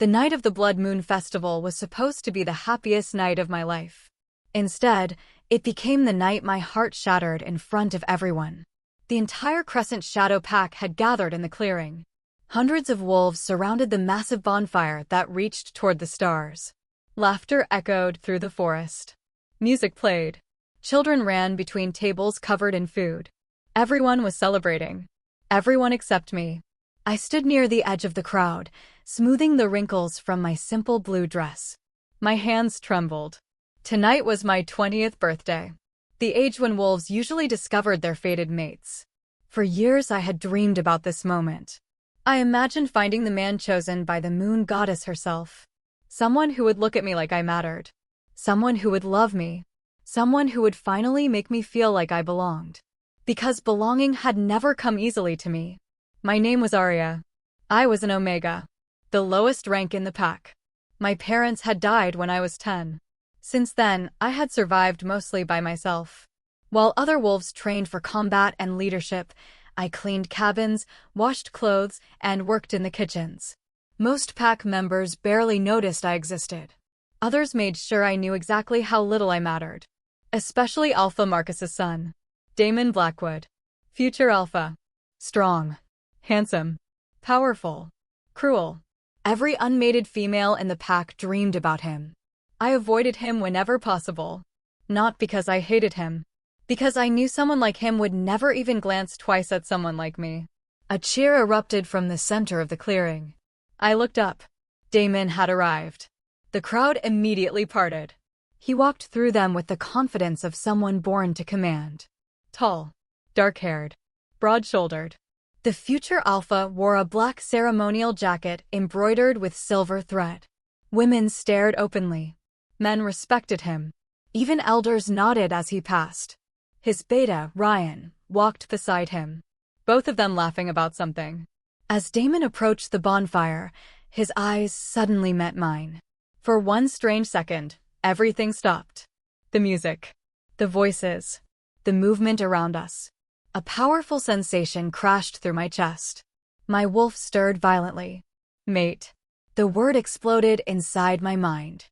The night of the Blood Moon Festival was supposed to be the happiest night of my life. Instead, it became the night my heart shattered in front of everyone. The entire Crescent Shadow Pack had gathered in the clearing. Hundreds of wolves surrounded the massive bonfire that reached toward the stars. Laughter echoed through the forest. Music played. Children ran between tables covered in food. Everyone was celebrating. Everyone except me. I stood near the edge of the crowd, smoothing the wrinkles from my simple blue dress. My hands trembled. Tonight was my 20th birthday, the age when wolves usually discovered their fated mates. For years I had dreamed about this moment. I imagined finding the man chosen by the moon goddess herself. Someone who would look at me like I mattered. Someone who would love me. Someone who would finally make me feel like I belonged. Because belonging had never come easily to me. My name was Arya. I was an Omega, the lowest rank in the pack. My parents had died when I was 10. Since then, I had survived mostly by myself. While other wolves trained for combat and leadership, I cleaned cabins, washed clothes, and worked in the kitchens. Most pack members barely noticed I existed. Others made sure I knew exactly how little I mattered. Especially Alpha Marcus's son, Damon Blackwood. Future Alpha. Strong. Handsome. Powerful. Cruel. Every unmated female in the pack dreamed about him. I avoided him whenever possible. Not because I hated him. Because I knew someone like him would never even glance twice at someone like me. A cheer erupted from the center of the clearing. I looked up. Damon had arrived. The crowd immediately parted. He walked through them with the confidence of someone born to command. Tall. Dark-haired. Broad-shouldered. The future Alpha wore a black ceremonial jacket embroidered with silver thread. Women stared openly. Men respected him. Even elders nodded as he passed. His beta, Ryan, walked beside him, both of them laughing about something. As Damon approached the bonfire, his eyes suddenly met mine. For one strange second, everything stopped. The music, the voices, the movement around us. A powerful sensation crashed through my chest. My wolf stirred violently. Mate. The word exploded inside my mind.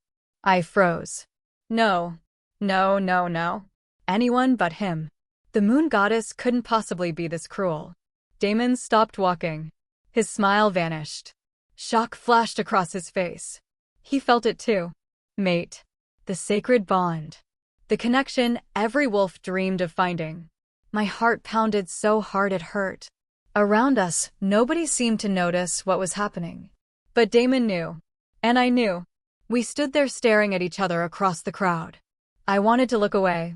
I froze. No. No, no, no. Anyone but him. The moon goddess couldn't possibly be this cruel. Damon stopped walking. His smile vanished. Shock flashed across his face. He felt it too. Mate. The sacred bond. The connection every wolf dreamed of finding. My heart pounded so hard it hurt. Around us, nobody seemed to notice what was happening. But Damon knew. And I knew. We stood there staring at each other across the crowd. I wanted to look away.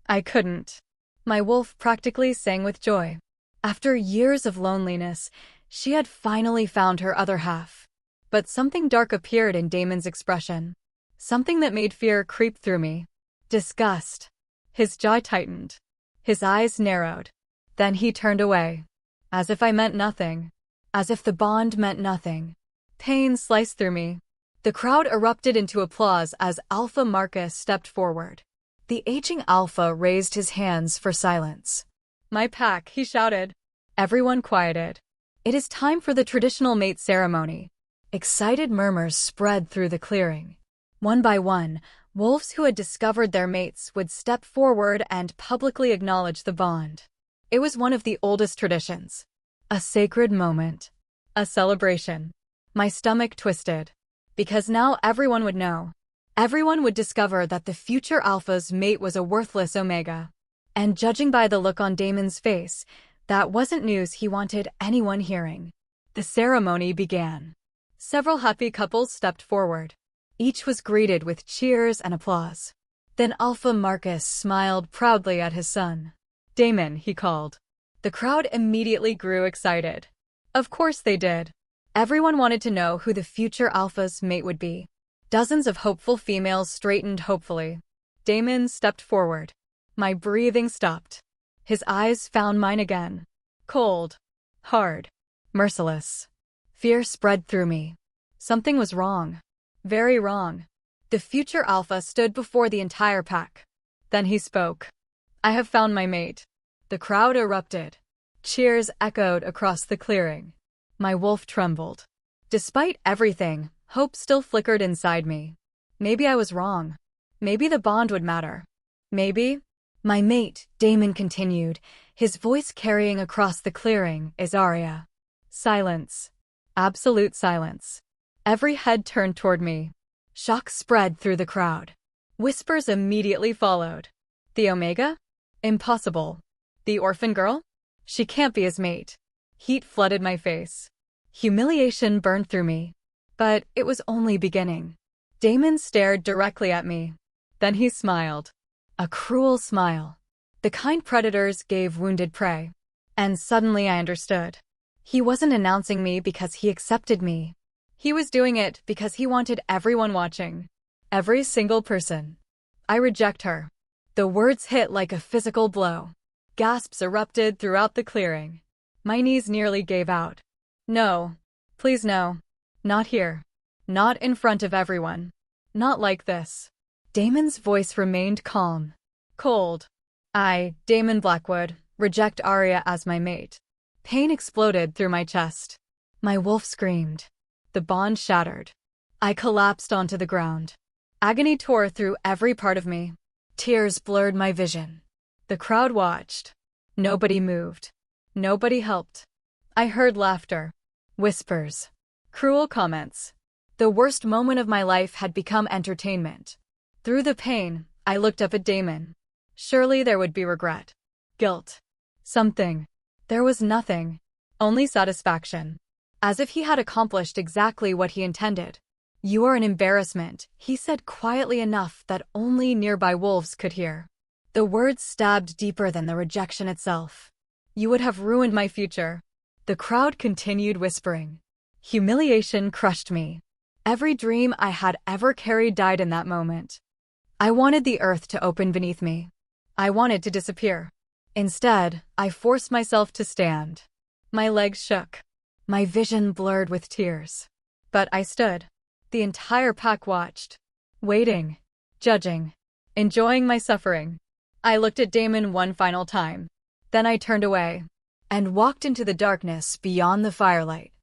I couldn't. My wolf practically sang with joy. After years of loneliness, she had finally found her other half. But something dark appeared in Damon's expression. Something that made fear creep through me. Disgust. His jaw tightened. His eyes narrowed. Then he turned away. As if I meant nothing. As if the bond meant nothing. Pain sliced through me. The crowd erupted into applause as Alpha Marcus stepped forward. The aging Alpha raised his hands for silence. My pack, he shouted. Everyone quieted. It is time for the traditional mate ceremony. Excited murmurs spread through the clearing. One by one, wolves who had discovered their mates would step forward and publicly acknowledge the bond. It was one of the oldest traditions. A sacred moment. A celebration. My stomach twisted. Because now everyone would know. Everyone would discover that the future Alpha's mate was a worthless Omega. And judging by the look on Damon's face, that wasn't news he wanted anyone hearing. The ceremony began. Several happy couples stepped forward. Each was greeted with cheers and applause. Then Alpha Marcus smiled proudly at his son. Damon, he called. The crowd immediately grew excited. Of course they did. Everyone wanted to know who the future Alpha's mate would be. Dozens of hopeful females straightened hopefully. Damon stepped forward. My breathing stopped. His eyes found mine again. Cold. Hard. Merciless. Fear spread through me. Something was wrong. Very wrong. The future Alpha stood before the entire pack. Then he spoke. I have found my mate. The crowd erupted. Cheers echoed across the clearing. My wolf trembled. Despite everything, Hope still flickered inside me. Maybe I was wrong. Maybe the bond would matter. Maybe. My mate, Damon continued, his voice carrying across the clearing, is Arya. Silence. Absolute silence. Every head turned toward me. Shock spread through the crowd. Whispers immediately followed. The Omega? Impossible. The orphan girl? She can't be his mate. Heat flooded my face. Humiliation burned through me. But it was only beginning. Damon stared directly at me. Then he smiled. A cruel smile. The kind predators gave wounded prey. And suddenly I understood. He wasn't announcing me because he accepted me. He was doing it because he wanted everyone watching. Every single person. I reject her. The words hit like a physical blow. Gasps erupted throughout the clearing. My knees nearly gave out. No. Please no. Not here. Not in front of everyone. Not like this. Damon's voice remained calm. Cold. I, Damon Blackwood, reject Arya as my mate. Pain exploded through my chest. My wolf screamed. The bond shattered. I collapsed onto the ground. Agony tore through every part of me. Tears blurred my vision. The crowd watched. Nobody moved. Nobody helped. I heard laughter. Whispers. Cruel comments. The worst moment of my life had become entertainment. Through the pain, I looked up at Damon. Surely there would be regret. Guilt. Something. There was nothing. Only satisfaction. As if he had accomplished exactly what he intended. You are an embarrassment, he said quietly enough that only nearby wolves could hear. The words stabbed deeper than the rejection itself. You would have ruined my future. The crowd continued whispering. Humiliation crushed me. Every dream I had ever carried died in that moment. I wanted the earth to open beneath me. I wanted to disappear. Instead, I forced myself to stand. My legs shook. My vision blurred with tears. But I stood. The entire pack watched. Waiting. Judging. Enjoying my suffering. I looked at Damon one final time. Then I turned away. And walked into the darkness beyond the firelight.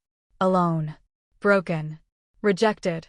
Alone. Broken. Rejected.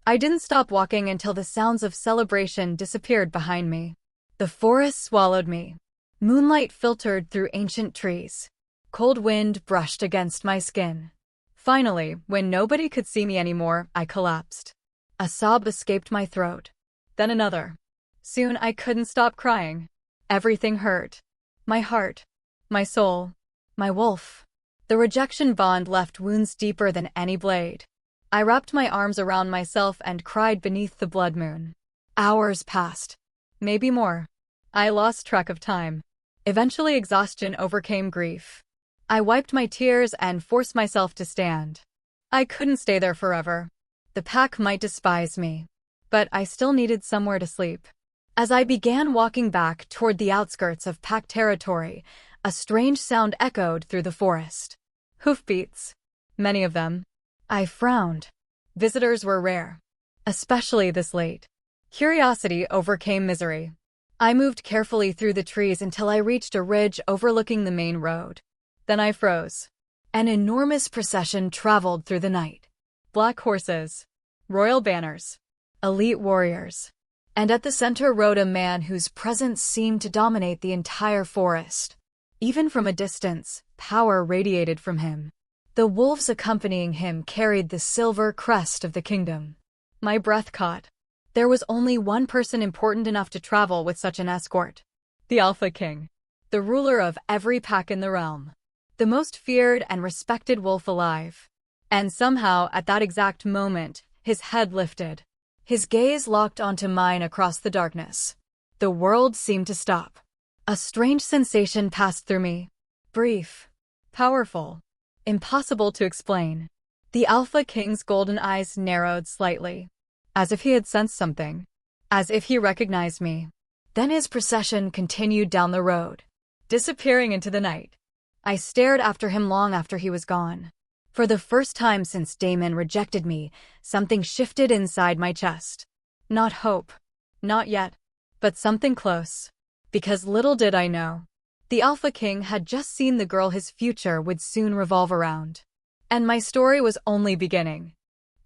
I didn't stop walking until the sounds of celebration disappeared behind me. The forest swallowed me. Moonlight filtered through ancient trees. Cold wind brushed against my skin. Finally, when nobody could see me anymore, I collapsed. A sob escaped my throat. Then another. Soon I couldn't stop crying. Everything hurt. My heart. My soul. My wolf. The rejection bond left wounds deeper than any blade. I wrapped my arms around myself and cried beneath the blood moon. Hours passed. Maybe more. I lost track of time. Eventually exhaustion overcame grief. I wiped my tears and forced myself to stand. I couldn't stay there forever. The pack might despise me. But I still needed somewhere to sleep. As I began walking back toward the outskirts of pack territory, a strange sound echoed through the forest. Hoofbeats. Many of them. I frowned. Visitors were rare. Especially this late. Curiosity overcame misery. I moved carefully through the trees until I reached a ridge overlooking the main road. Then I froze. An enormous procession traveled through the night. Black horses. Royal banners. Elite warriors. And at the center rode a man whose presence seemed to dominate the entire forest. Even from a distance, power radiated from him. The wolves accompanying him carried the silver crest of the kingdom. My breath caught. There was only one person important enough to travel with such an escort. The Alpha King. The ruler of every pack in the realm. The most feared and respected wolf alive. And somehow, at that exact moment, his head lifted. His gaze locked onto mine across the darkness. The world seemed to stop. A strange sensation passed through me. Brief. Powerful. Impossible to explain. The Alpha King's golden eyes narrowed slightly. As if he had sensed something. As if he recognized me. Then his procession continued down the road, disappearing into the night. I stared after him long after he was gone. For the first time since Damon rejected me, something shifted inside my chest. Not hope. Not yet. But something close. Because little did I know. The Alpha King had just seen the girl his future would soon revolve around. And my story was only beginning.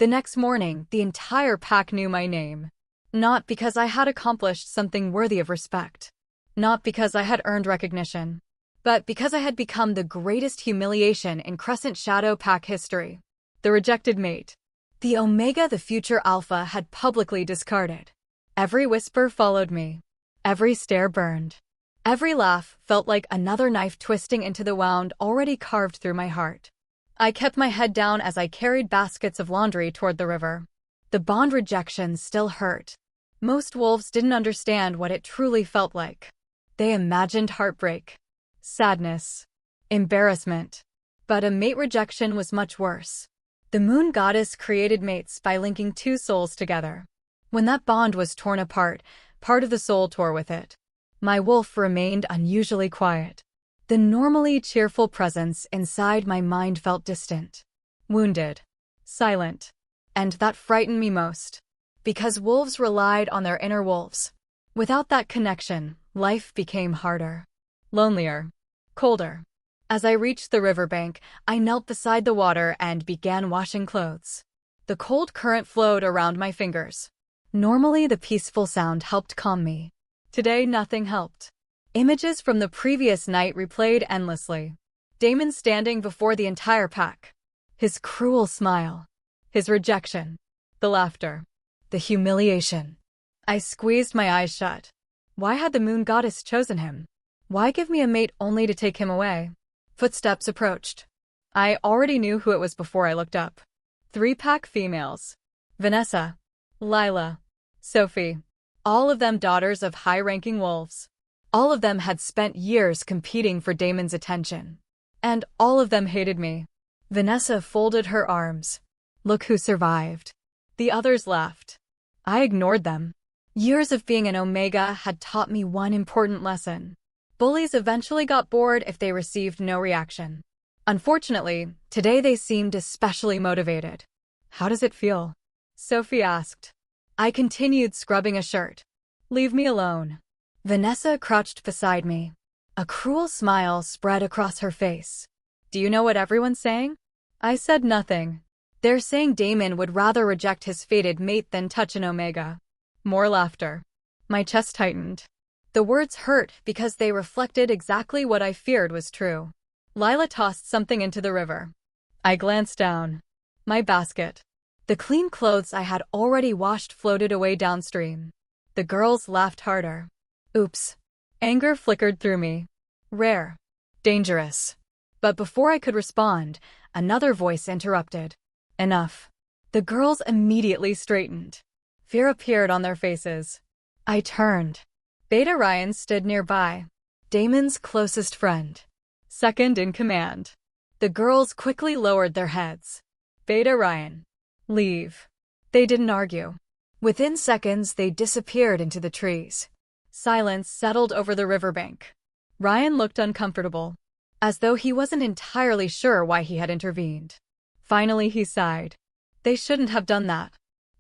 The next morning, the entire pack knew my name. Not because I had accomplished something worthy of respect. Not because I had earned recognition. But because I had become the greatest humiliation in Crescent Shadow Pack history. The rejected mate. The Omega the future Alpha had publicly discarded. Every whisper followed me. Every stare burned. Every laugh felt like another knife twisting into the wound already carved through my heart. I kept my head down as I carried baskets of laundry toward the river. The bond rejection still hurt. Most wolves didn't understand what it truly felt like. They imagined heartbreak, sadness, embarrassment. But a mate rejection was much worse. The moon goddess created mates by linking two souls together. When that bond was torn apart, part of the soul tore with it. My wolf remained unusually quiet. The normally cheerful presence inside my mind felt distant, wounded, silent. And that frightened me most. Because wolves relied on their inner wolves. Without that connection, life became harder, lonelier, colder. As I reached the riverbank, I knelt beside the water and began washing clothes. The cold current flowed around my fingers. Normally, the peaceful sound helped calm me. Today, nothing helped. Images from the previous night replayed endlessly. Damon standing before the entire pack. His cruel smile. His rejection. The laughter. The humiliation. I squeezed my eyes shut. Why had the moon goddess chosen him? Why give me a mate only to take him away? Footsteps approached. I already knew who it was before I looked up. 3-pack females. Vanessa, Lila, Sophie. All of them daughters of high-ranking wolves. All of them had spent years competing for Damon's attention. And all of them hated me. Vanessa folded her arms. Look who survived. The others laughed. I ignored them. Years of being an Omega had taught me one important lesson. Bullies eventually got bored if they received no reaction. Unfortunately, today they seemed especially motivated. How does it feel? Sophie asked. I continued scrubbing a shirt. Leave me alone. Vanessa crouched beside me. A cruel smile spread across her face. Do you know what everyone's saying? I said nothing. They're saying Damon would rather reject his fated mate than touch an Omega. More laughter. My chest tightened. The words hurt because they reflected exactly what I feared was true. Lila tossed something into the river. I glanced down. My basket. The clean clothes I had already washed floated away downstream. The girls laughed harder. Oops. Anger flickered through me. Rare. Dangerous. But before I could respond, another voice interrupted. Enough. The girls immediately straightened. Fear appeared on their faces. I turned. Beta Ryan stood nearby. Damon's closest friend. Second in command. The girls quickly lowered their heads. Beta Ryan. Leave. They didn't argue. Within seconds, they disappeared into the trees. Silence settled over the riverbank. Ryan looked uncomfortable, as though he wasn't entirely sure why he had intervened. Finally, he sighed. They shouldn't have done that.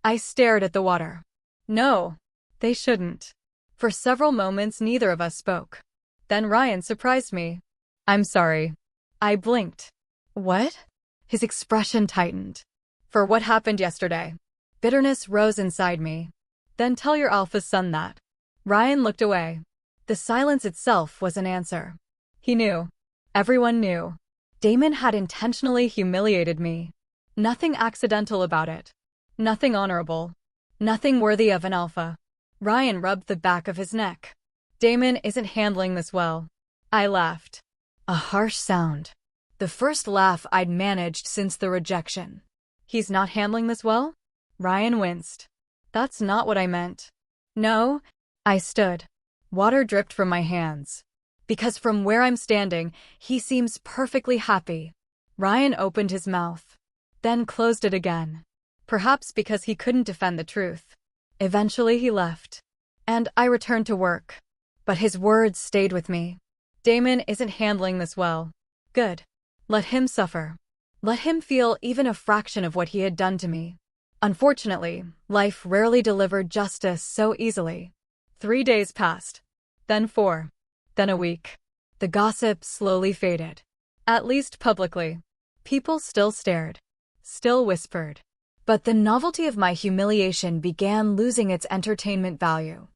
I stared at the water. No, they shouldn't. For several moments, neither of us spoke. Then Ryan surprised me. I'm sorry. I blinked. What? His expression tightened. For what happened yesterday. Bitterness rose inside me. Then tell your alpha son that. Ryan looked away. The silence itself was an answer. He knew. Everyone knew. Damon had intentionally humiliated me. Nothing accidental about it. Nothing honorable. Nothing worthy of an alpha. Ryan rubbed the back of his neck. Damon isn't handling this well. I laughed. A harsh sound. The first laugh I'd managed since the rejection. He's not handling this well? Ryan winced. That's not what I meant. No. I stood. Water dripped from my hands. Because from where I'm standing, he seems perfectly happy. Ryan opened his mouth, then closed it again. Perhaps because he couldn't defend the truth. Eventually he left. And I returned to work. But his words stayed with me. Damon isn't handling this well. Good. Let him suffer. Let him feel even a fraction of what he had done to me. Unfortunately, life rarely delivered justice so easily. 3 days passed. Then 4. Then a week. The gossip slowly faded. At least publicly. People still stared. Still whispered. But the novelty of my humiliation began losing its entertainment value.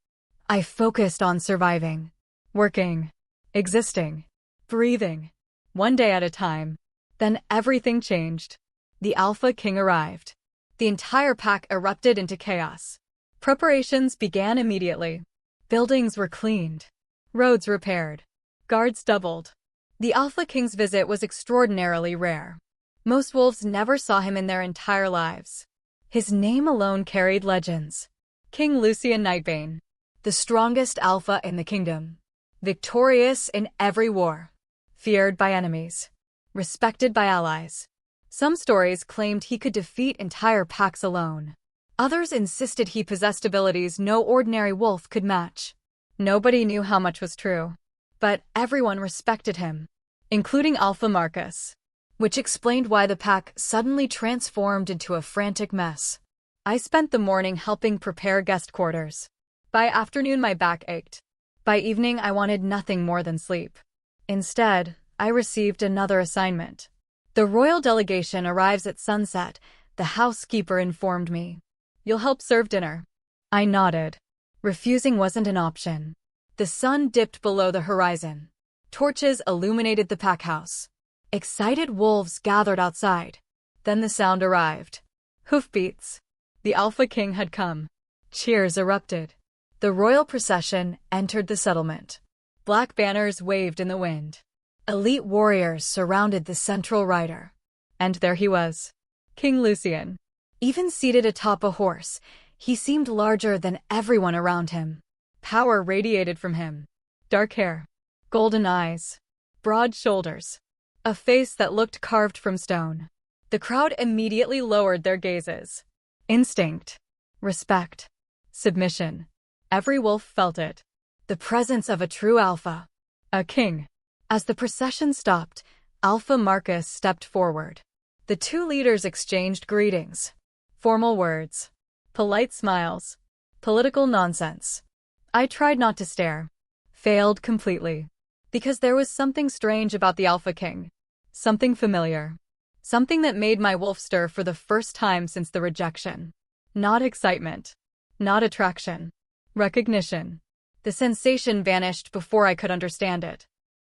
I focused on surviving, working, existing, breathing, one day at a time. Then everything changed. The Alpha King arrived. The entire pack erupted into chaos. Preparations began immediately. Buildings were cleaned, roads repaired, guards doubled. The Alpha King's visit was extraordinarily rare. Most wolves never saw him in their entire lives. His name alone carried legends. King Lucien Nightbane, the strongest alpha in the kingdom, victorious in every war, feared by enemies, respected by allies. Some stories claimed he could defeat entire packs alone. Others insisted he possessed abilities no ordinary wolf could match. Nobody knew how much was true, but everyone respected him, including Alpha Marcus, which explained why the pack suddenly transformed into a frantic mess. I spent the morning helping prepare guest quarters. By afternoon, my back ached. By evening, I wanted nothing more than sleep. Instead, I received another assignment. The royal delegation arrives at sunset, the housekeeper informed me. You'll help serve dinner. I nodded. Refusing wasn't an option. The sun dipped below the horizon. Torches illuminated the pack house. Excited wolves gathered outside. Then the sound arrived. Hoofbeats. The Alpha King had come. Cheers erupted. The royal procession entered the settlement. Black banners waved in the wind. Elite warriors surrounded the central rider. And there he was, King Lucien. Even seated atop a horse, he seemed larger than everyone around him. Power radiated from him. Dark hair, golden eyes, broad shoulders, a face that looked carved from stone. The crowd immediately lowered their gazes. Instinct, respect, submission. Every wolf felt it. The presence of a true alpha. A king. As the procession stopped, Alpha Marcus stepped forward. The two leaders exchanged greetings. Formal words. Polite smiles. Political nonsense. I tried not to stare. Failed completely. Because there was something strange about the Alpha King. Something familiar. Something that made my wolf stir for the first time since the rejection. Not excitement. Not attraction. Recognition. The sensation vanished before I could understand it.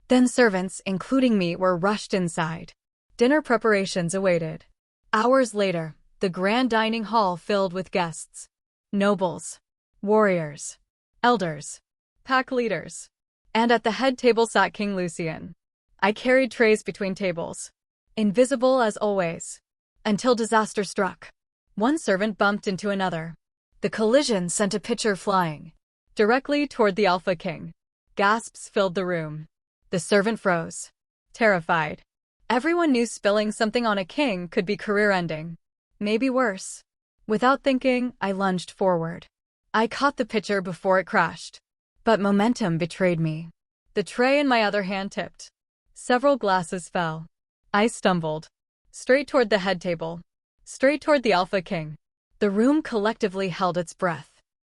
Then servants, including me, were rushed inside. Dinner preparations awaited. Hours later, the grand dining hall filled with guests. Nobles. Warriors. Elders. Pack leaders. And at the head table sat King Lucien. I carried trays between tables. Invisible as always. Until disaster struck. One servant bumped into another. The collision sent a pitcher flying. Directly toward the Alpha King. Gasps filled the room. The servant froze. Terrified. Everyone knew spilling something on a king could be career-ending. Maybe worse. Without thinking, I lunged forward. I caught the pitcher before it crashed. But momentum betrayed me. The tray in my other hand tipped. Several glasses fell. I stumbled. Straight toward the head table. Straight toward the Alpha King. The room collectively held its breath.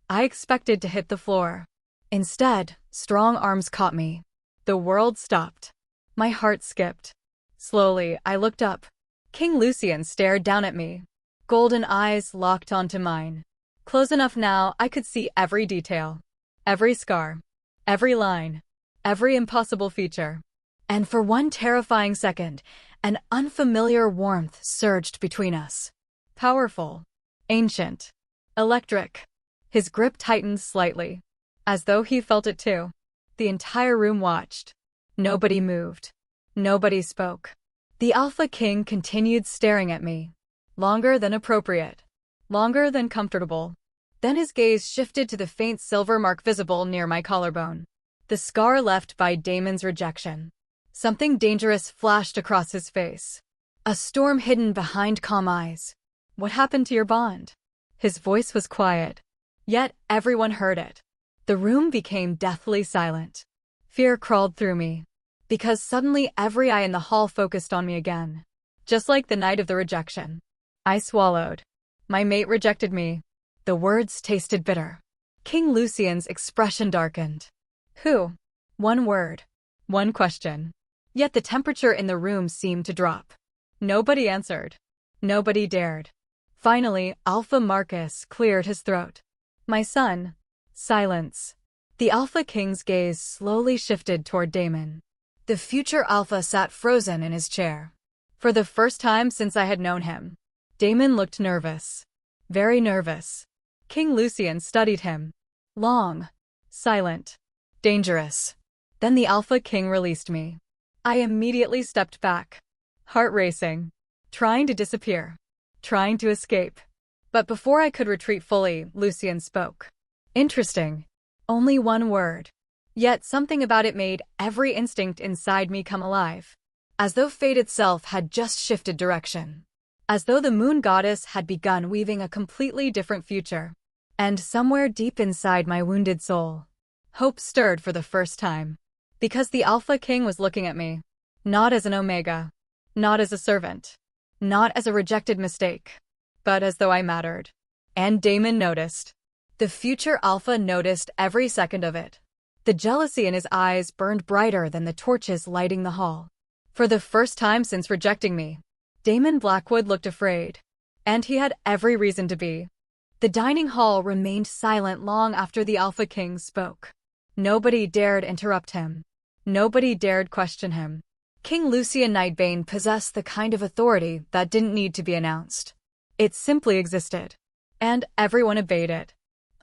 I expected to hit the floor. Instead, strong arms caught me. The world stopped. My heart skipped. Slowly, I looked up. King Lucien stared down at me. Golden eyes locked onto mine. Close enough now I could see every detail. Every scar. Every line. Every impossible feature. And for one terrifying second, an unfamiliar warmth surged between us. Powerful. Ancient. Electric. His grip tightened slightly. As though he felt it too. The entire room watched. Nobody moved. Nobody spoke. The Alpha King continued staring at me. Longer than appropriate. Longer than comfortable. Then his gaze shifted to the faint silver mark visible near my collarbone. The scar left by Damon's rejection. Something dangerous flashed across his face. A storm hidden behind calm eyes. What happened to your bond? His voice was quiet. Yet everyone heard it. The room became deathly silent. Fear crawled through me. Because suddenly every eye in the hall focused on me again. Just like the night of the rejection. I swallowed. My mate rejected me. The words tasted bitter. King Lucien's expression darkened. Who? One word. One question. Yet the temperature in the room seemed to drop. Nobody answered. Nobody dared. Finally, Alpha Marcus cleared his throat. My son. Silence. The Alpha King's gaze slowly shifted toward Damon. The future Alpha sat frozen in his chair. For the first time since I had known him, Damon looked nervous. Very nervous. King Lucian studied him. Long. Silent. Dangerous. Then the Alpha King released me. I immediately stepped back. Heart racing. Trying to disappear. Trying to escape. But before I could retreat fully, Lucian spoke. Interesting. Only one word. Yet something about it made every instinct inside me come alive. As though fate itself had just shifted direction. As though the moon goddess had begun weaving a completely different future. And somewhere deep inside my wounded soul, hope stirred for the first time. Because the Alpha King was looking at me. Not as an Omega. Not as a servant. Not as a rejected mistake. But as though I mattered. And Damon noticed. The future Alpha noticed every second of it. The jealousy in his eyes burned brighter than the torches lighting the hall. For the first time since rejecting me, Damon Blackwood looked afraid. And he had every reason to be. The dining hall remained silent long after the Alpha King spoke. Nobody dared interrupt him. Nobody dared question him. King Lucian Nightbane possessed the kind of authority that didn't need to be announced. It simply existed. And everyone obeyed it.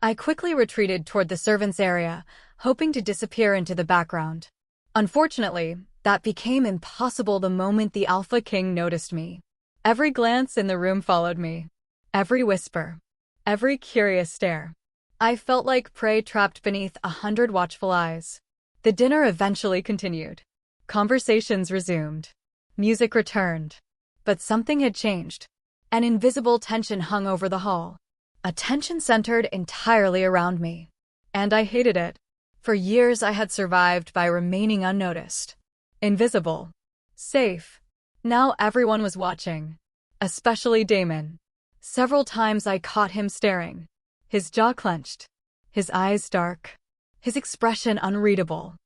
I quickly retreated toward the servants' area, hoping to disappear into the background. Unfortunately, that became impossible the moment the Alpha King noticed me. Every glance in the room followed me. Every whisper. Every curious stare. I felt like prey trapped beneath 100 watchful eyes. The dinner eventually continued. Conversations resumed. Music returned. But something had changed. An invisible tension hung over the hall. A tension centered entirely around me. And I hated it. For years I had survived by remaining unnoticed. Invisible. Safe. Now everyone was watching. Especially Damon. Several times I caught him staring. His jaw clenched. His eyes dark. His expression unreadable.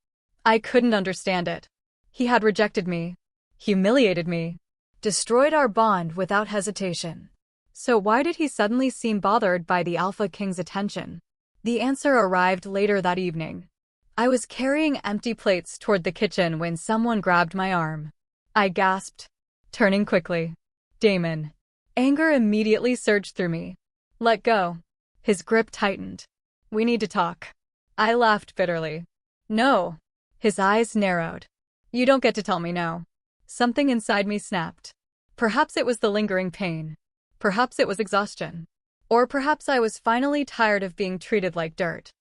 I couldn't understand it. He had rejected me. Humiliated me. Destroyed our bond without hesitation. So why did he suddenly seem bothered by the Alpha King's attention? The answer arrived later that evening. I was carrying empty plates toward the kitchen when someone grabbed my arm. I gasped, turning quickly. Damon. Anger immediately surged through me. Let go. His grip tightened. We need to talk. I laughed bitterly. No. His eyes narrowed. You don't get to tell me no. Something inside me snapped. Perhaps it was the lingering pain. Perhaps it was exhaustion. Or perhaps I was finally tired of being treated like dirt.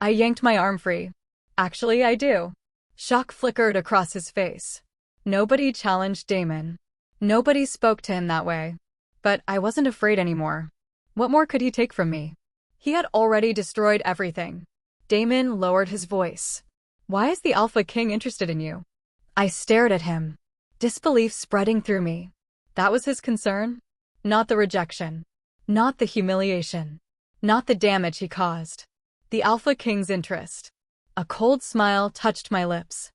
I yanked my arm free. Actually, I do. Shock flickered across his face. Nobody challenged Damon. Nobody spoke to him that way. But I wasn't afraid anymore. What more could he take from me? He had already destroyed everything. Damon lowered his voice. Why is the Alpha King interested in you? I stared at him. Disbelief spreading through me. That was his concern? Not the rejection. Not the humiliation. Not the damage he caused. The Alpha King's interest. A cold smile touched my lips.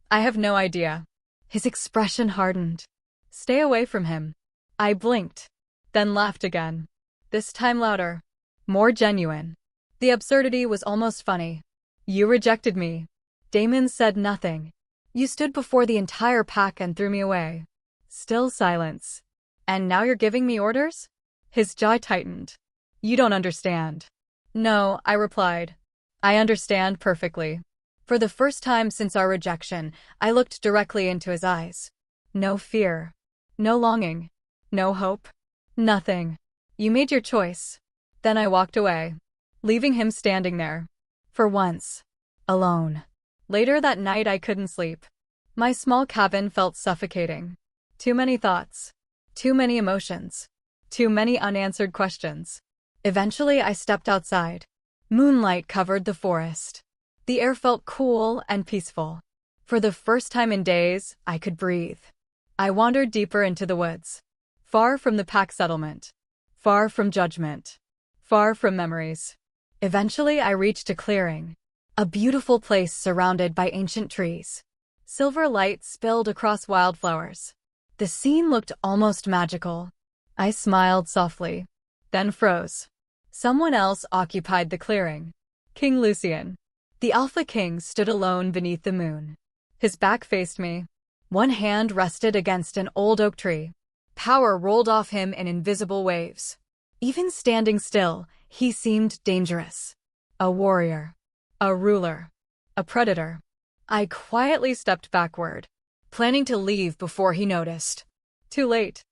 I have no idea. His expression hardened. Stay away from him. I blinked. Then laughed again. This time louder. More genuine. The absurdity was almost funny. You rejected me. Damon said nothing. You stood before the entire pack and threw me away. Still silence. And now you're giving me orders? His jaw tightened. You don't understand. No, I replied. I understand perfectly. For the first time since our rejection, I looked directly into his eyes. No fear. No longing. No hope. Nothing. You made your choice. Then I walked away, leaving him standing there. For once. Alone. Later that night I couldn't sleep. My small cabin felt suffocating. Too many thoughts. Too many emotions. Too many unanswered questions. Eventually I stepped outside. Moonlight covered the forest. The air felt cool and peaceful. For the first time in days, I could breathe. I wandered deeper into the woods. Far from the pack settlement. Far from judgment. Far from memories. Eventually I reached a clearing. A beautiful place surrounded by ancient trees. Silver light spilled across wildflowers. The scene looked almost magical. I smiled softly. then froze. Someone else occupied the clearing. King Lucien. The Alpha King stood alone beneath the moon. His back faced me. One hand rested against an old oak tree. Power rolled off him in invisible waves. Even standing still, he seemed dangerous. A warrior. A ruler. A predator. I quietly stepped backward, planning to leave before he noticed. Too late.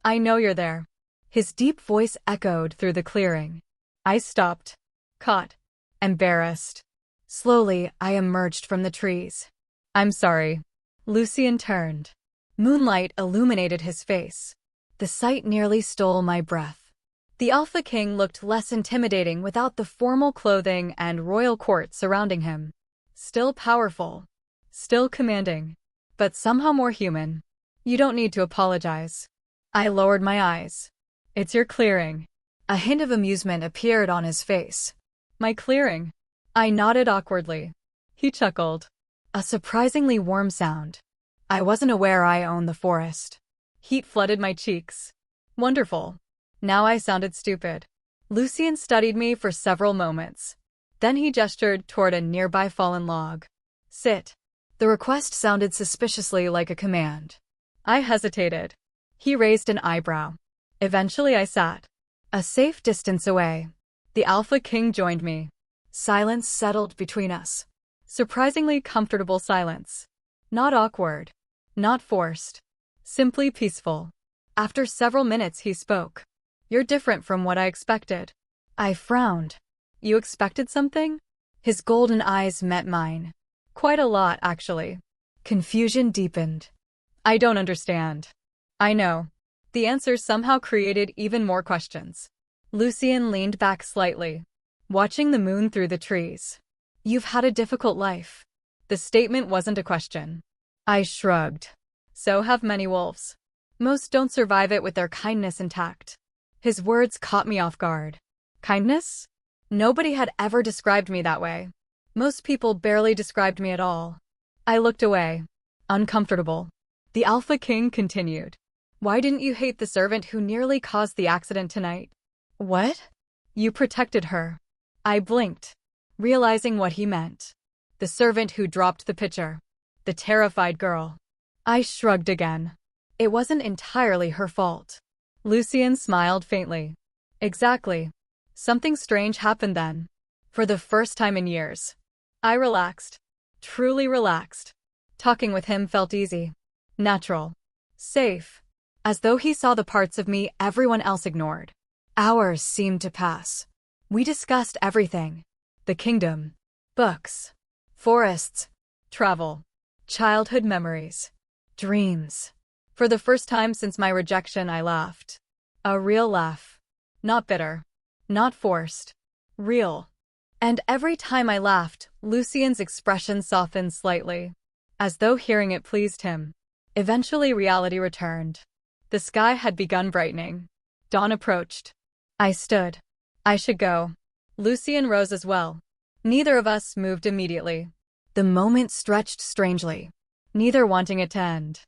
I know you're there. His deep voice echoed through the clearing. I stopped, caught, embarrassed. Slowly, I emerged from the trees. I'm sorry. Lucien turned. Moonlight illuminated his face. The sight nearly stole my breath. The Alpha King looked less intimidating without the formal clothing and royal court surrounding him. Still powerful. Still commanding. But somehow more human. You don't need to apologize. I lowered my eyes. It's your clearing. A hint of amusement appeared on his face. My clearing? I nodded awkwardly. He chuckled. A surprisingly warm sound. I wasn't aware I owned the forest. Heat flooded my cheeks. Wonderful. Now I sounded stupid. Lucien studied me for several moments. Then he gestured toward a nearby fallen log. Sit. The request sounded suspiciously like a command. I hesitated. He raised an eyebrow. Eventually I sat. A safe distance away. The Alpha King joined me. Silence settled between us. Surprisingly comfortable silence. Not awkward. Not forced. Simply peaceful. After several minutes he spoke. You're different from what I expected. I frowned. You expected something? His golden eyes met mine. Quite a lot, actually. Confusion deepened. I don't understand. I know. The answer somehow created even more questions. Lucien leaned back slightly, watching the moon through the trees. You've had a difficult life. The statement wasn't a question. I shrugged. So have many wolves. Most don't survive it with their kindness intact. His words caught me off guard. Kindness? Nobody had ever described me that way. Most people barely described me at all. I looked away, uncomfortable. The Alpha King continued. Why didn't you hate the servant who nearly caused the accident tonight? What? You protected her. I blinked, realizing what he meant. The servant who dropped the pitcher. The terrified girl. I shrugged again. It wasn't entirely her fault. Lucien smiled faintly. Exactly. Something strange happened then. For the first time in years. I relaxed. Truly relaxed. Talking with him felt easy. Natural. Safe. As though he saw the parts of me everyone else ignored. Hours seemed to pass. We discussed everything. The kingdom. Books. Forests. Travel. Childhood memories. Dreams. For the first time since my rejection, I laughed. A real laugh. Not bitter. Not forced. Real. And every time I laughed, Lucien's expression softened slightly, as though hearing it pleased him. Eventually reality returned. The sky had begun brightening. Dawn approached. I stood. I should go. Lucien rose as well. Neither of us moved immediately. The moment stretched strangely, neither wanting it to end.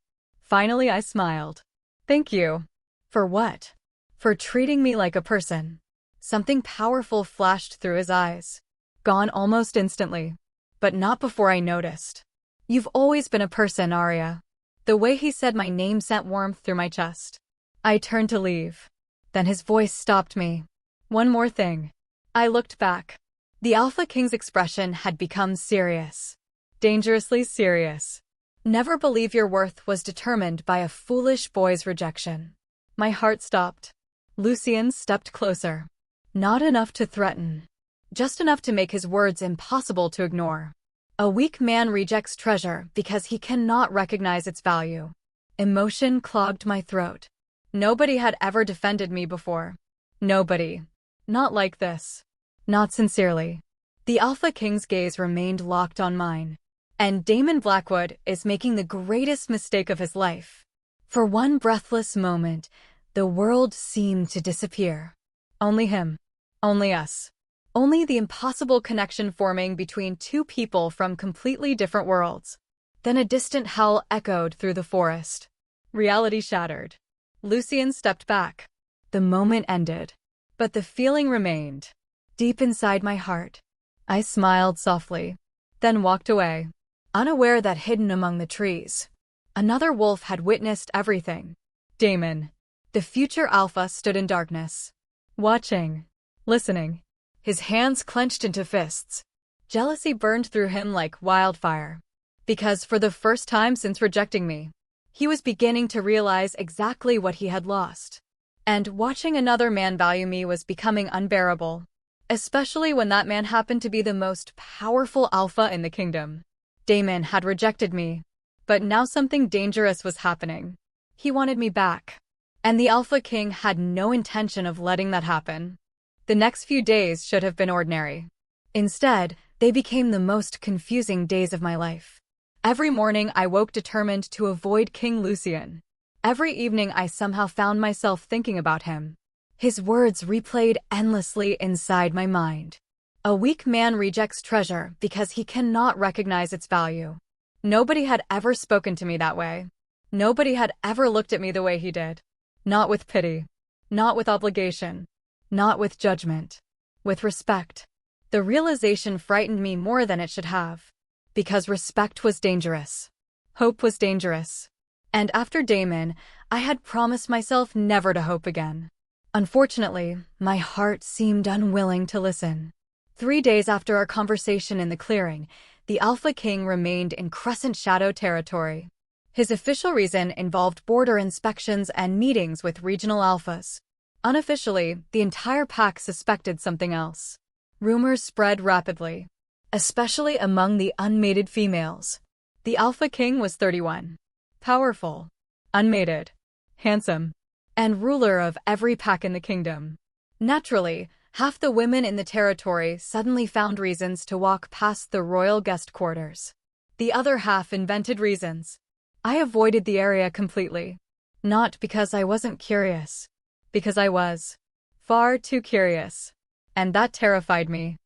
Finally I smiled. Thank you. For what? For treating me like a person. Something powerful flashed through his eyes. Gone almost instantly. But not before I noticed. You've always been a person, Arya. The way he said my name sent warmth through my chest. I turned to leave. Then his voice stopped me. One more thing. I looked back. The Alpha King's expression had become serious. Dangerously serious. Never believe your worth was determined by a foolish boy's rejection. My heart stopped. Lucien stepped closer. Not enough to threaten. Just enough to make his words impossible to ignore. A weak man rejects treasure because he cannot recognize its value. Emotion clogged my throat. Nobody had ever defended me before. Nobody. Not like this. Not sincerely. The Alpha King's gaze remained locked on mine. And Damon Blackwood is making the greatest mistake of his life. For one breathless moment, the world seemed to disappear. Only him. Only us. Only the impossible connection forming between two people from completely different worlds. Then a distant howl echoed through the forest. Reality shattered. Lucien stepped back. The moment ended. But the feeling remained, deep inside my heart. I smiled softly, then walked away, unaware that hidden among the trees, another wolf had witnessed everything. Damon, the future alpha, stood in darkness, watching, listening, his hands clenched into fists. Jealousy burned through him like wildfire, because for the first time since rejecting me, he was beginning to realize exactly what he had lost. And watching another man value me was becoming unbearable, especially when that man happened to be the most powerful alpha in the kingdom. Damon had rejected me, but now something dangerous was happening. He wanted me back, and the Alpha King had no intention of letting that happen. The next few days should have been ordinary. Instead, they became the most confusing days of my life. Every morning I woke determined to avoid King Lucien. Every evening I somehow found myself thinking about him. His words replayed endlessly inside my mind. A weak man rejects treasure because he cannot recognize its value. Nobody had ever spoken to me that way. Nobody had ever looked at me the way he did. Not with pity. Not with obligation. Not with judgment. With respect. The realization frightened me more than it should have. Because respect was dangerous. Hope was dangerous. And after Damon, I had promised myself never to hope again. Unfortunately, my heart seemed unwilling to listen. 3 days after our conversation in the clearing, the Alpha King remained in Crescent Shadow territory. His official reason involved border inspections and meetings with regional alphas. Unofficially, the entire pack suspected something else. Rumors spread rapidly, especially among the unmated females. The Alpha King was 31. Powerful, unmated, handsome, and ruler of every pack in the kingdom. Naturally, half the women in the territory suddenly found reasons to walk past the royal guest quarters. The other half invented reasons. I avoided the area completely. Not because I wasn't curious. Because I was. Far too curious. And that terrified me.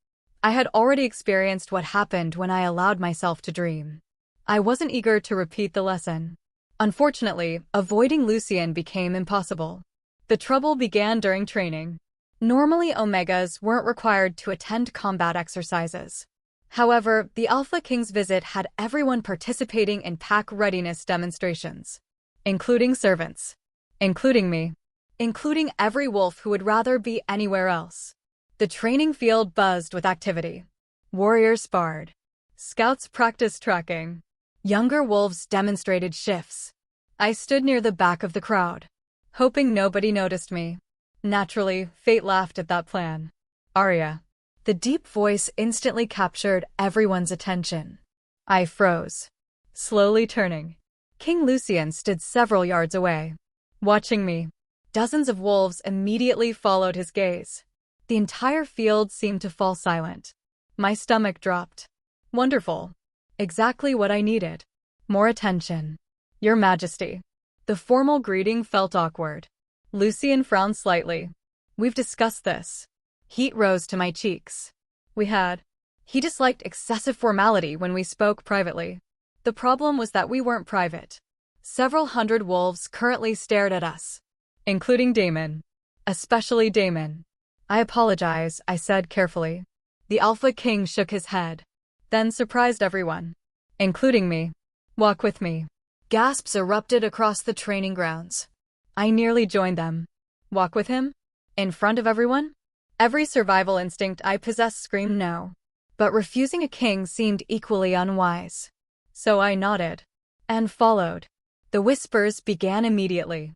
I had already experienced what happened when I allowed myself to dream. I wasn't eager to repeat the lesson. Unfortunately, avoiding Lucien became impossible. The trouble began during training. Normally, Omegas weren't required to attend combat exercises. However, the Alpha King's visit had everyone participating in pack readiness demonstrations. Including servants. Including me. Including every wolf who would rather be anywhere else. The training field buzzed with activity. Warriors sparred. Scouts practiced tracking. Younger wolves demonstrated shifts. I stood near the back of the crowd, hoping nobody noticed me. Naturally, fate laughed at that plan. Arya. The deep voice instantly captured everyone's attention. I froze, slowly turning. King Lucien stood several yards away, watching me. Dozens of wolves immediately followed his gaze. The entire field seemed to fall silent. My stomach dropped. Wonderful. Exactly what I needed. More attention. Your Majesty. The formal greeting felt awkward. Lucien frowned slightly. We've discussed this. Heat rose to my cheeks. We had. He disliked excessive formality when we spoke privately. The problem was that we weren't private. Several hundred wolves currently stared at us. Including Damon. Especially Damon. I apologize, I said carefully. The Alpha King shook his head. Then surprised everyone. Including me. Walk with me. Gasps erupted across the training grounds. I nearly joined them. Walk with him? In front of everyone? Every survival instinct I possessed screamed no. But refusing a king seemed equally unwise. So I nodded. And followed. The whispers began immediately.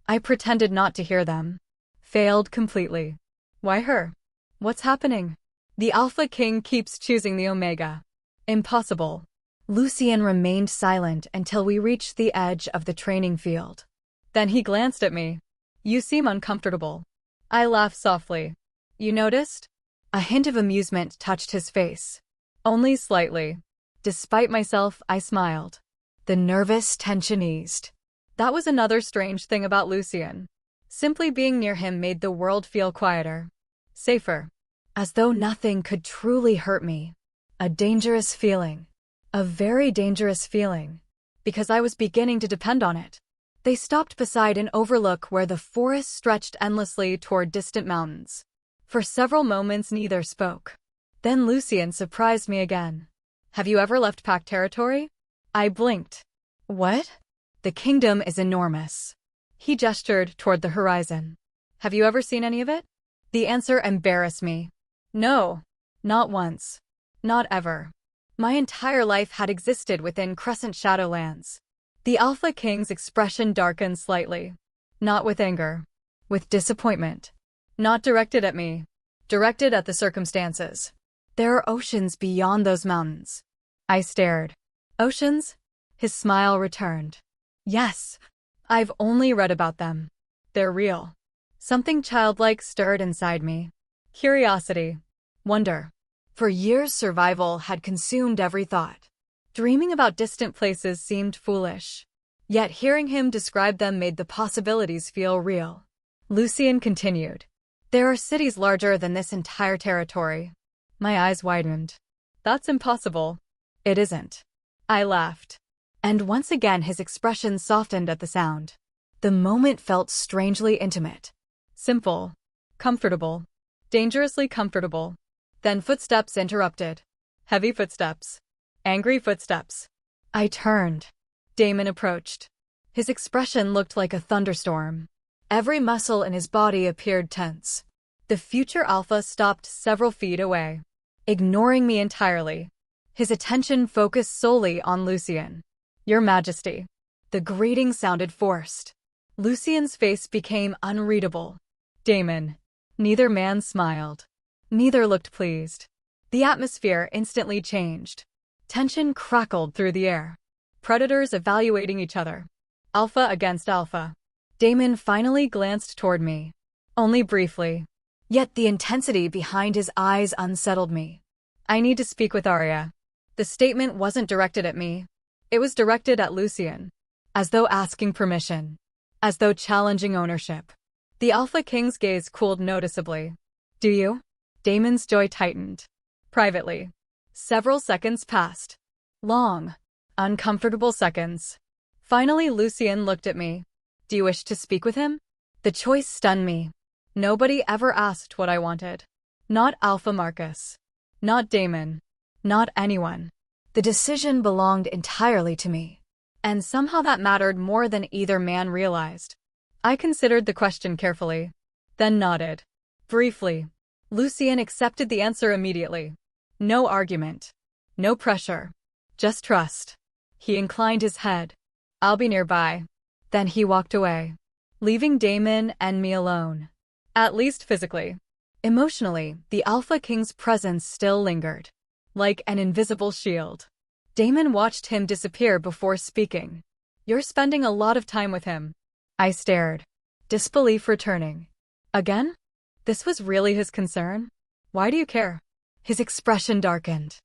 I pretended not to hear them. Failed completely. Why her? What's happening? The Alpha King keeps choosing the Omega. Impossible. Lucien remained silent until we reached the edge of the training field. Then he glanced at me. You seem uncomfortable. I laughed softly. You noticed? A hint of amusement touched his face. Only slightly. Despite myself, I smiled. The nervous tension eased. That was another strange thing about Lucien. Simply being near him made the world feel quieter. Safer. As though nothing could truly hurt me. A dangerous feeling. A very dangerous feeling. Because I was beginning to depend on it. They stopped beside an overlook where the forest stretched endlessly toward distant mountains. For several moments neither spoke. Then Lucien surprised me again. Have you ever left pack territory? I blinked. What? The kingdom is enormous. He gestured toward the horizon. Have you ever seen any of it? The answer embarrassed me. No. Not once. Not ever. My entire life had existed within Crescent Shadowlands. The Alpha King's expression darkened slightly. Not with anger. With disappointment. Not directed at me. Directed at the circumstances. There are oceans beyond those mountains. I stared. Oceans? His smile returned. Yes. I've only read about them. They're real. Something childlike stirred inside me. Curiosity. Wonder. For years survival had consumed every thought. Dreaming about distant places seemed foolish. Yet hearing him describe them made the possibilities feel real. Lucien continued. There are cities larger than this entire territory. My eyes widened. That's impossible. It isn't. I laughed. And once again his expression softened at the sound. The moment felt strangely intimate. Simple. Comfortable. Dangerously comfortable. Then footsteps interrupted. Heavy footsteps. Angry footsteps. I turned. Damon approached. His expression looked like a thunderstorm. Every muscle in his body appeared tense. The future Alpha stopped several feet away, ignoring me entirely. His attention focused solely on Lucien. Your Majesty. The greeting sounded forced. Lucien's face became unreadable. Damon. Neither man smiled. Neither looked pleased. The atmosphere instantly changed. Tension crackled through the air. Predators evaluating each other. Alpha against Alpha. Damon finally glanced toward me. Only briefly. Yet the intensity behind his eyes unsettled me. I need to speak with Arya. The statement wasn't directed at me. It was directed at Lucien. As though asking permission. As though challenging ownership. The Alpha King's gaze cooled noticeably. Do you? Damon's jaw tightened. Privately. Several seconds passed. Long. Uncomfortable seconds. Finally Lucien looked at me. Do you wish to speak with him? The choice stunned me. Nobody ever asked what I wanted. Not Alpha Marcus. Not Damon. Not anyone. The decision belonged entirely to me. And somehow that mattered more than either man realized. I considered the question carefully. Then nodded. Briefly. Lucien accepted the answer immediately. No argument. No pressure. Just trust. He inclined his head. I'll be nearby. Then he walked away, leaving Damon and me alone. At least physically. Emotionally, the Alpha King's presence still lingered. Like an invisible shield. Damon watched him disappear before speaking. You're spending a lot of time with him. I stared. Disbelief returning. Again? This was really his concern? Why do you care? His expression darkened.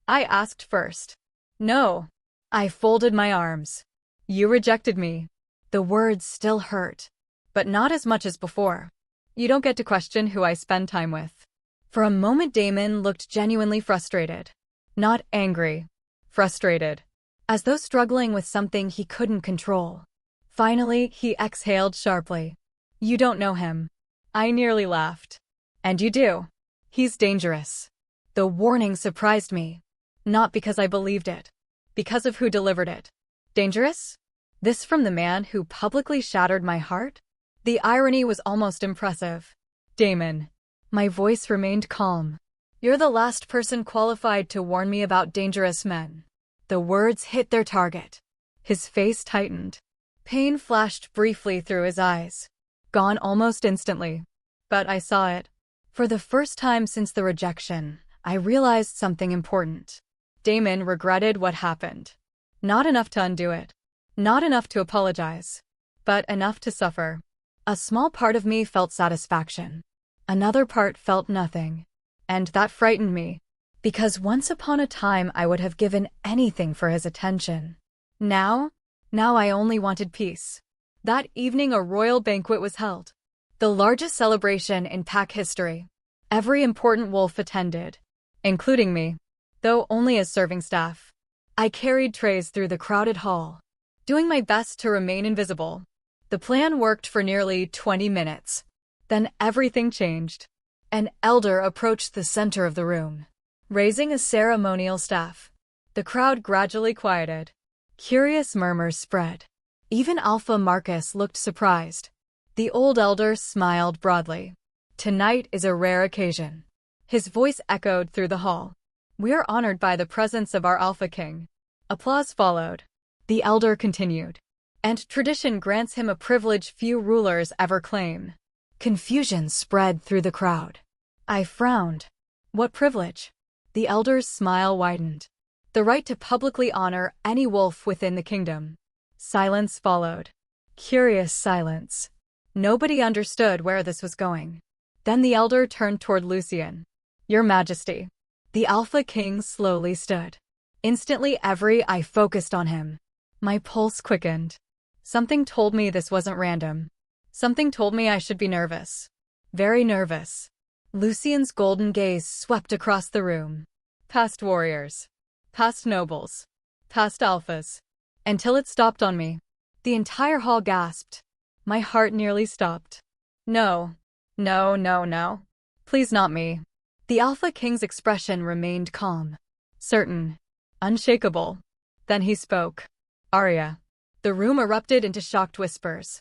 I asked first. No. I folded my arms. You rejected me. The words still hurt. But not as much as before. You don't get to question who I spend time with. For a moment Damon looked genuinely frustrated. Not angry. Frustrated. As though struggling with something he couldn't control. Finally, he exhaled sharply. You don't know him. I nearly laughed. And you do. He's dangerous. The warning surprised me. Not because I believed it. Because of who delivered it. Dangerous? This from the man who publicly shattered my heart? The irony was almost impressive. Damon. My voice remained calm. You're the last person qualified to warn me about dangerous men. The words hit their target. His face tightened. Pain flashed briefly through his eyes. Gone almost instantly. But I saw it. For the first time since the rejection, I realized something important. Damon regretted what happened. Not enough to undo it. Not enough to apologize. But enough to suffer. A small part of me felt satisfaction. Another part felt nothing. And that frightened me. Because once upon a time I would have given anything for his attention. Now I only wanted peace. That evening a royal banquet was held. The largest celebration in pack history. Every important wolf attended. Including me. Though only as serving staff. I carried trays through the crowded hall. Doing my best to remain invisible. The plan worked for nearly 20 minutes. Then everything changed. An elder approached the center of the room, raising a ceremonial staff. The crowd gradually quieted. Curious murmurs spread. Even Alpha Marcus looked surprised. The old elder smiled broadly. Tonight is a rare occasion. His voice echoed through the hall. We are honored by the presence of our Alpha King. Applause followed. The elder continued. And tradition grants him a privilege few rulers ever claim. Confusion spread through the crowd. I frowned. What privilege? The elder's smile widened. The right to publicly honor any wolf within the kingdom. Silence followed. Curious silence. Nobody understood where this was going. Then the elder turned toward Lucian. Your Majesty. The Alpha King slowly stood. Instantly every eye focused on him. My pulse quickened. Something told me this wasn't random. Something told me I should be nervous. Very nervous. Lucian's golden gaze swept across the room. Past warriors. Past nobles. Past alphas. Until it stopped on me. The entire hall gasped. My heart nearly stopped. No. No, no, no. Please not me. The Alpha King's expression remained calm. Certain. Unshakable. Then he spoke. Arya. The room erupted into shocked whispers.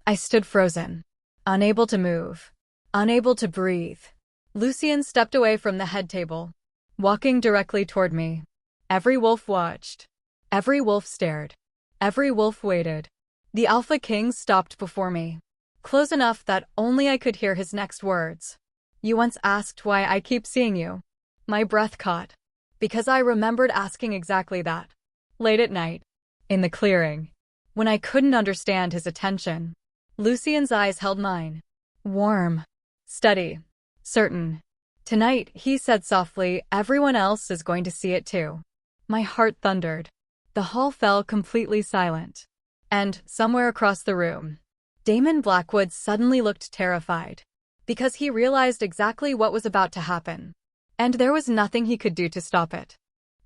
I stood frozen. Unable to move. Unable to breathe. Lucian stepped away from the head table, walking directly toward me. Every wolf watched. Every wolf stared. Every wolf waited. The Alpha King stopped before me, close enough that only I could hear his next words. You once asked why I keep seeing you. My breath caught, because I remembered asking exactly that. Late at night, in the clearing, when I couldn't understand his attention. Lucian's eyes held mine. Warm. Steady. Certain. Tonight, he said softly, everyone else is going to see it too. My heart thundered. The hall fell completely silent. And, somewhere across the room, Damon Blackwood suddenly looked terrified, because he realized exactly what was about to happen. And there was nothing he could do to stop it.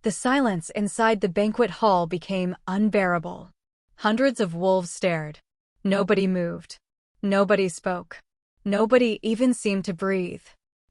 The silence inside the banquet hall became unbearable. Hundreds of wolves stared. Nobody moved. Nobody spoke. Nobody even seemed to breathe.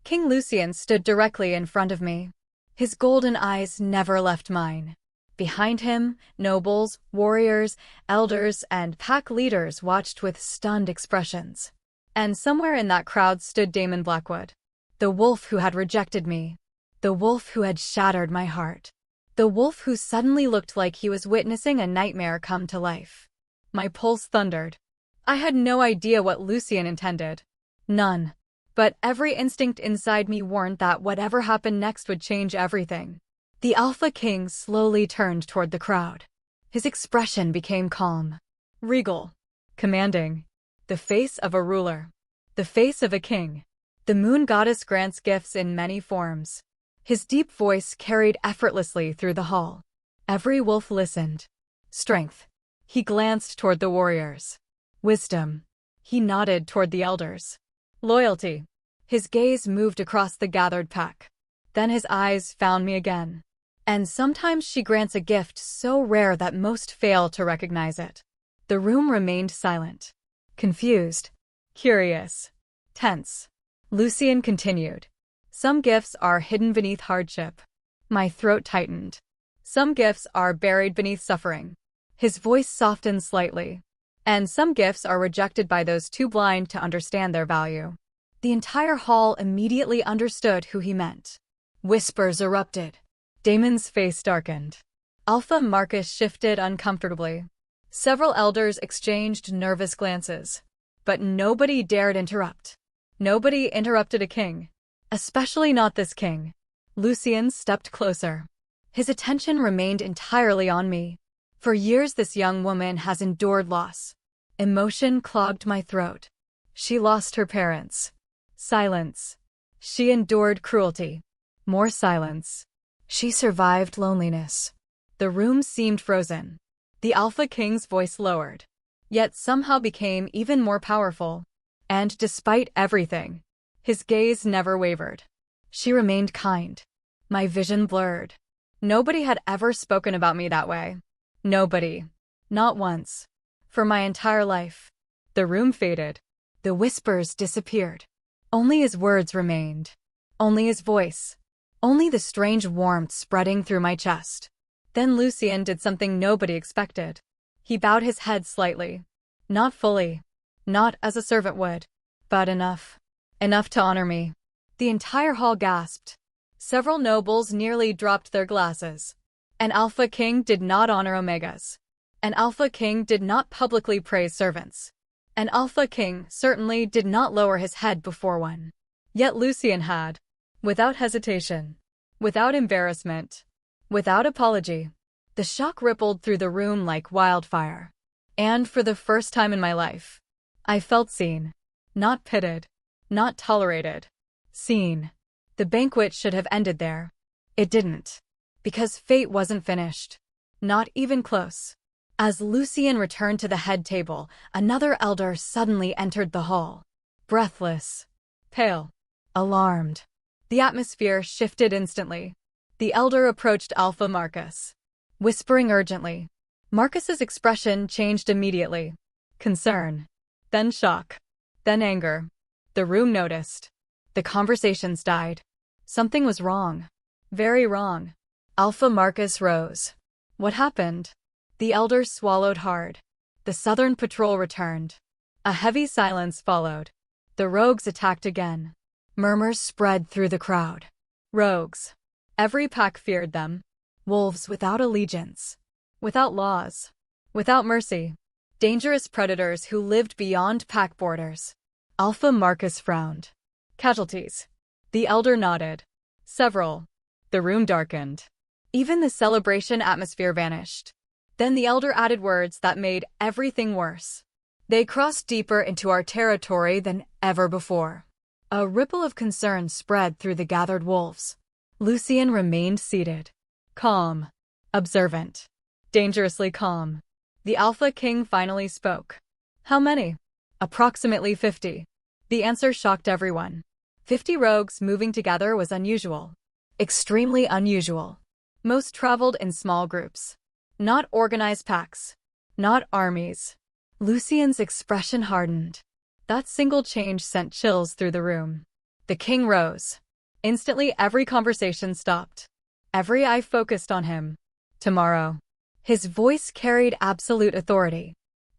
King Lucian stood directly in front of me. His golden eyes never left mine. Behind him, nobles, warriors, elders, and pack leaders watched with stunned expressions. And somewhere in that crowd stood Damon Blackwood. The wolf who had rejected me. The wolf who had shattered my heart. The wolf who suddenly looked like he was witnessing a nightmare come to life. My pulse thundered. I had no idea what Lucian intended. None. But every instinct inside me warned that whatever happened next would change everything. The Alpha King slowly turned toward the crowd. His expression became calm. Regal. Commanding. The face of a ruler. The face of a king. The moon goddess grants gifts in many forms. His deep voice carried effortlessly through the hall. Every wolf listened. Strength. He glanced toward the warriors. Wisdom. He nodded toward the elders. Loyalty. His gaze moved across the gathered pack. Then his eyes found me again. And sometimes she grants a gift so rare that most fail to recognize it. The room remained silent. Confused. Curious. Tense. Lucian continued. Some gifts are hidden beneath hardship. My throat tightened. Some gifts are buried beneath suffering. His voice softened slightly. And some gifts are rejected by those too blind to understand their value. The entire hall immediately understood who he meant. Whispers erupted. Damon's face darkened. Alpha Marcus shifted uncomfortably. Several elders exchanged nervous glances. But nobody dared interrupt. Nobody interrupted a king. Especially not this king. Lucian stepped closer. His attention remained entirely on me. For years this young woman has endured loss. Emotion clogged my throat. She lost her parents. Silence. She endured cruelty. More silence. She survived loneliness. The room seemed frozen. The Alpha King's voice lowered, yet somehow became even more powerful. And despite everything, his gaze never wavered. She remained kind. My vision blurred. Nobody had ever spoken about me that way. Nobody. Not once. For my entire life. The room faded. The whispers disappeared. Only his words remained. Only his voice. Only the strange warmth spreading through my chest. Then Lucien did something nobody expected. He bowed his head slightly. Not fully. Not as a servant would. But enough. Enough to honor me. The entire hall gasped. Several nobles nearly dropped their glasses. An Alpha King did not honor Omegas. An Alpha King did not publicly praise servants. An Alpha King certainly did not lower his head before one. Yet Lucien had. Without hesitation. Without embarrassment. Without apology. The shock rippled through the room like wildfire. And for the first time in my life, I felt seen. Not pitied. Not tolerated. Seen. The banquet should have ended there. It didn't. Because fate wasn't finished. Not even close. As Lucien returned to the head table, another elder suddenly entered the hall. Breathless. Pale. Alarmed. The atmosphere shifted instantly. The elder approached Alpha Marcus, whispering urgently. Marcus's expression changed immediately. Concern. Then shock. Then anger. The room noticed. The conversations died. Something was wrong. Very wrong. Alpha Marcus rose. What happened? The elder swallowed hard. The Southern Patrol returned. A heavy silence followed. The rogues attacked again. Murmurs spread through the crowd. Rogues. Every pack feared them. Wolves without allegiance. Without laws. Without mercy. Dangerous predators who lived beyond pack borders. Alpha Marcus frowned. Casualties. The elder nodded. Several. The room darkened. Even the celebration atmosphere vanished. Then the elder added words that made everything worse. They crossed deeper into our territory than ever before. A ripple of concern spread through the gathered wolves. Lucien remained seated. Calm. Observant. Dangerously calm. The Alpha King finally spoke. How many? Approximately 50. The answer shocked everyone. 50 rogues moving together was unusual. Extremely unusual. Most traveled in small groups. Not organized packs. Not armies. Lucien's expression hardened. That single change sent chills through the room. The king rose. Instantly every conversation stopped. Every eye focused on him. Tomorrow. His voice carried absolute authority.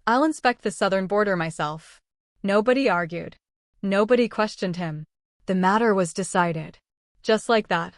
I'll inspect the southern border myself. Nobody argued. Nobody questioned him. The matter was decided. Just like that.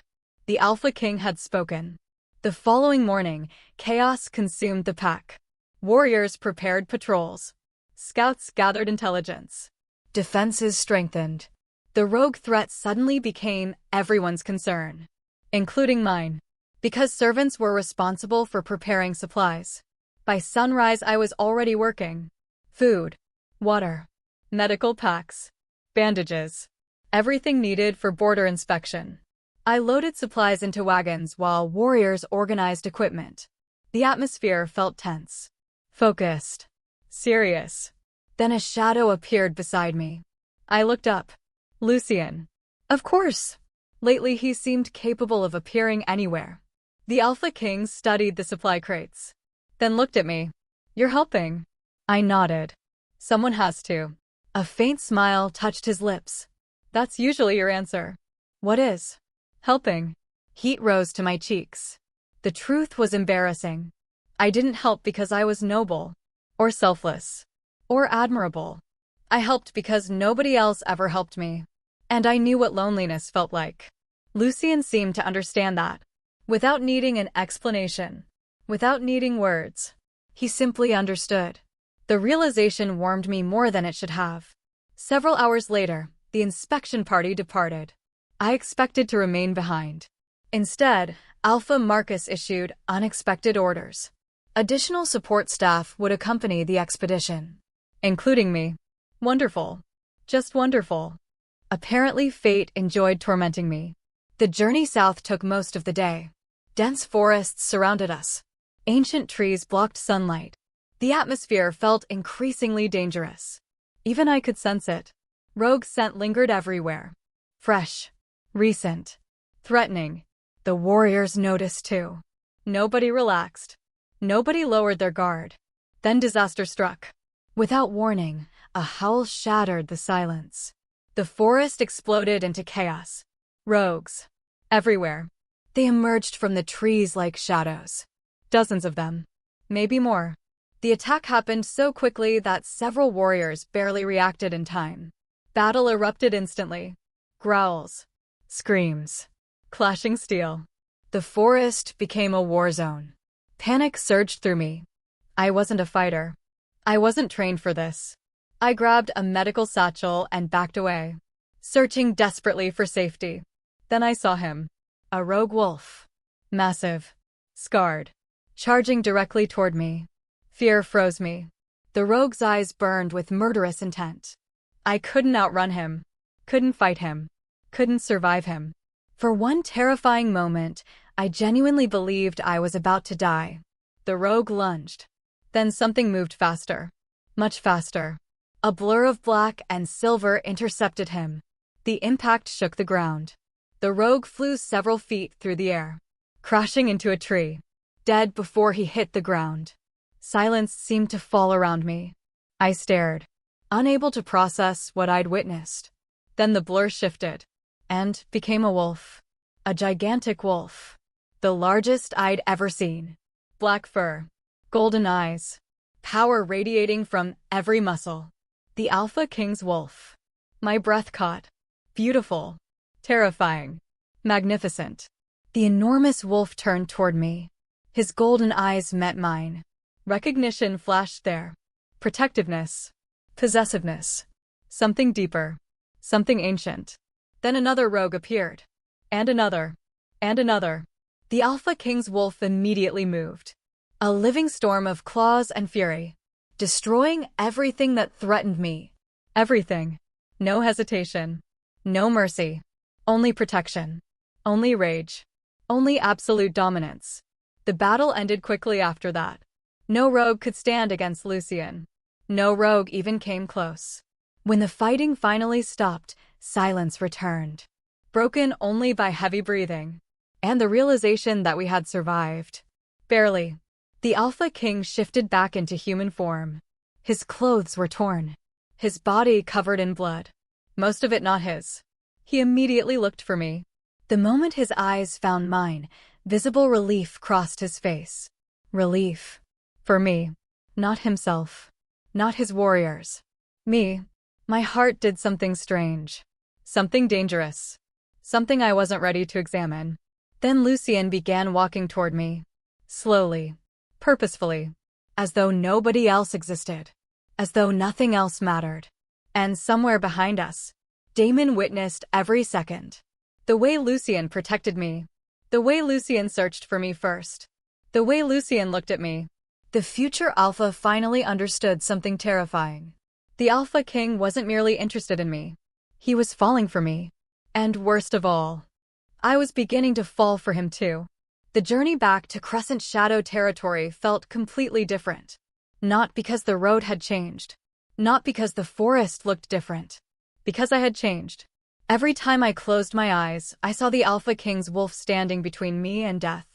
The Alpha King had spoken. The following morning, chaos consumed the pack. Warriors prepared patrols. Scouts gathered intelligence. Defenses strengthened. The rogue threat suddenly became everyone's concern. Including mine. Because servants were responsible for preparing supplies. By sunrise I was already working. Food. Water. Medical packs. Bandages. Everything needed for border inspection. I loaded supplies into wagons while warriors organized equipment. The atmosphere felt tense. Focused. Serious. Then a shadow appeared beside me. I looked up. Lucien. Of course. Lately he seemed capable of appearing anywhere. The Alpha King studied the supply crates. Then looked at me. You're helping. I nodded. Someone has to. A faint smile touched his lips. That's usually your answer. What is? Helping. Heat rose to my cheeks. The truth was embarrassing. I didn't help because I was noble. Or selfless. Or admirable. I helped because nobody else ever helped me. And I knew what loneliness felt like. Lucien seemed to understand that. Without needing an explanation. Without needing words. He simply understood. The realization warmed me more than it should have. Several hours later, the inspection party departed. I expected to remain behind. Instead, Alpha Marcus issued unexpected orders. Additional support staff would accompany the expedition. Including me. Wonderful. Just wonderful. Apparently fate enjoyed tormenting me. The journey south took most of the day. Dense forests surrounded us. Ancient trees blocked sunlight. The atmosphere felt increasingly dangerous. Even I could sense it. Rogue scent lingered everywhere. Fresh. Recent. Threatening. The warriors noticed too. Nobody relaxed. Nobody lowered their guard. Then disaster struck. Without warning, a howl shattered the silence. The forest exploded into chaos. Rogues. Everywhere. They emerged from the trees like shadows. Dozens of them. Maybe more. The attack happened so quickly that several warriors barely reacted in time. Battle erupted instantly. Growls. Screams. Clashing steel. The forest became a war zone. Panic surged through me. I wasn't a fighter. I wasn't trained for this. I grabbed a medical satchel and backed away, searching desperately for safety. Then I saw him. A rogue wolf. Massive. Scarred. Charging directly toward me. Fear froze me. The rogue's eyes burned with murderous intent. I couldn't outrun him. Couldn't fight him. Couldn't survive him. For one terrifying moment, I genuinely believed I was about to die. The rogue lunged. Then something moved faster. Much faster. A blur of black and silver intercepted him. The impact shook the ground. The rogue flew several feet through the air, crashing into a tree, dead before he hit the ground. Silence seemed to fall around me. I stared, unable to process what I'd witnessed. Then the blur shifted, and became a wolf. A gigantic wolf. The largest I'd ever seen. Black fur. Golden eyes. Power radiating from every muscle. The Alpha King's wolf. My breath caught. Beautiful. Terrifying. Magnificent. The enormous wolf turned toward me. His golden eyes met mine. Recognition flashed there. Protectiveness. Possessiveness. Something deeper. Something ancient. Then another rogue appeared. And another. And another. The Alpha King's wolf immediately moved. A living storm of claws and fury. Destroying everything that threatened me. Everything. No hesitation. No mercy. Only protection. Only rage. Only absolute dominance. The battle ended quickly after that. No rogue could stand against Lucien. No rogue even came close. When the fighting finally stopped, silence returned. Broken only by heavy breathing. And the realization that we had survived. Barely. The Alpha King shifted back into human form. His clothes were torn. His body covered in blood. Most of it not his. He immediately looked for me. The moment his eyes found mine, visible relief crossed his face. Relief. For me. Not himself. Not his warriors. Me. My heart did something strange. Something dangerous. Something I wasn't ready to examine. Then Lucien began walking toward me. Slowly. Purposefully. As though nobody else existed. As though nothing else mattered. And somewhere behind us, Damon witnessed every second. The way Lucien protected me. The way Lucien searched for me first. The way Lucien looked at me. The future Alpha finally understood something terrifying. The Alpha King wasn't merely interested in me. He was falling for me. And worst of all, I was beginning to fall for him too. The journey back to Crescent Shadow territory felt completely different. Not because the road had changed. Not because the forest looked different. Because I had changed. Every time I closed my eyes, I saw the Alpha King's wolf standing between me and death.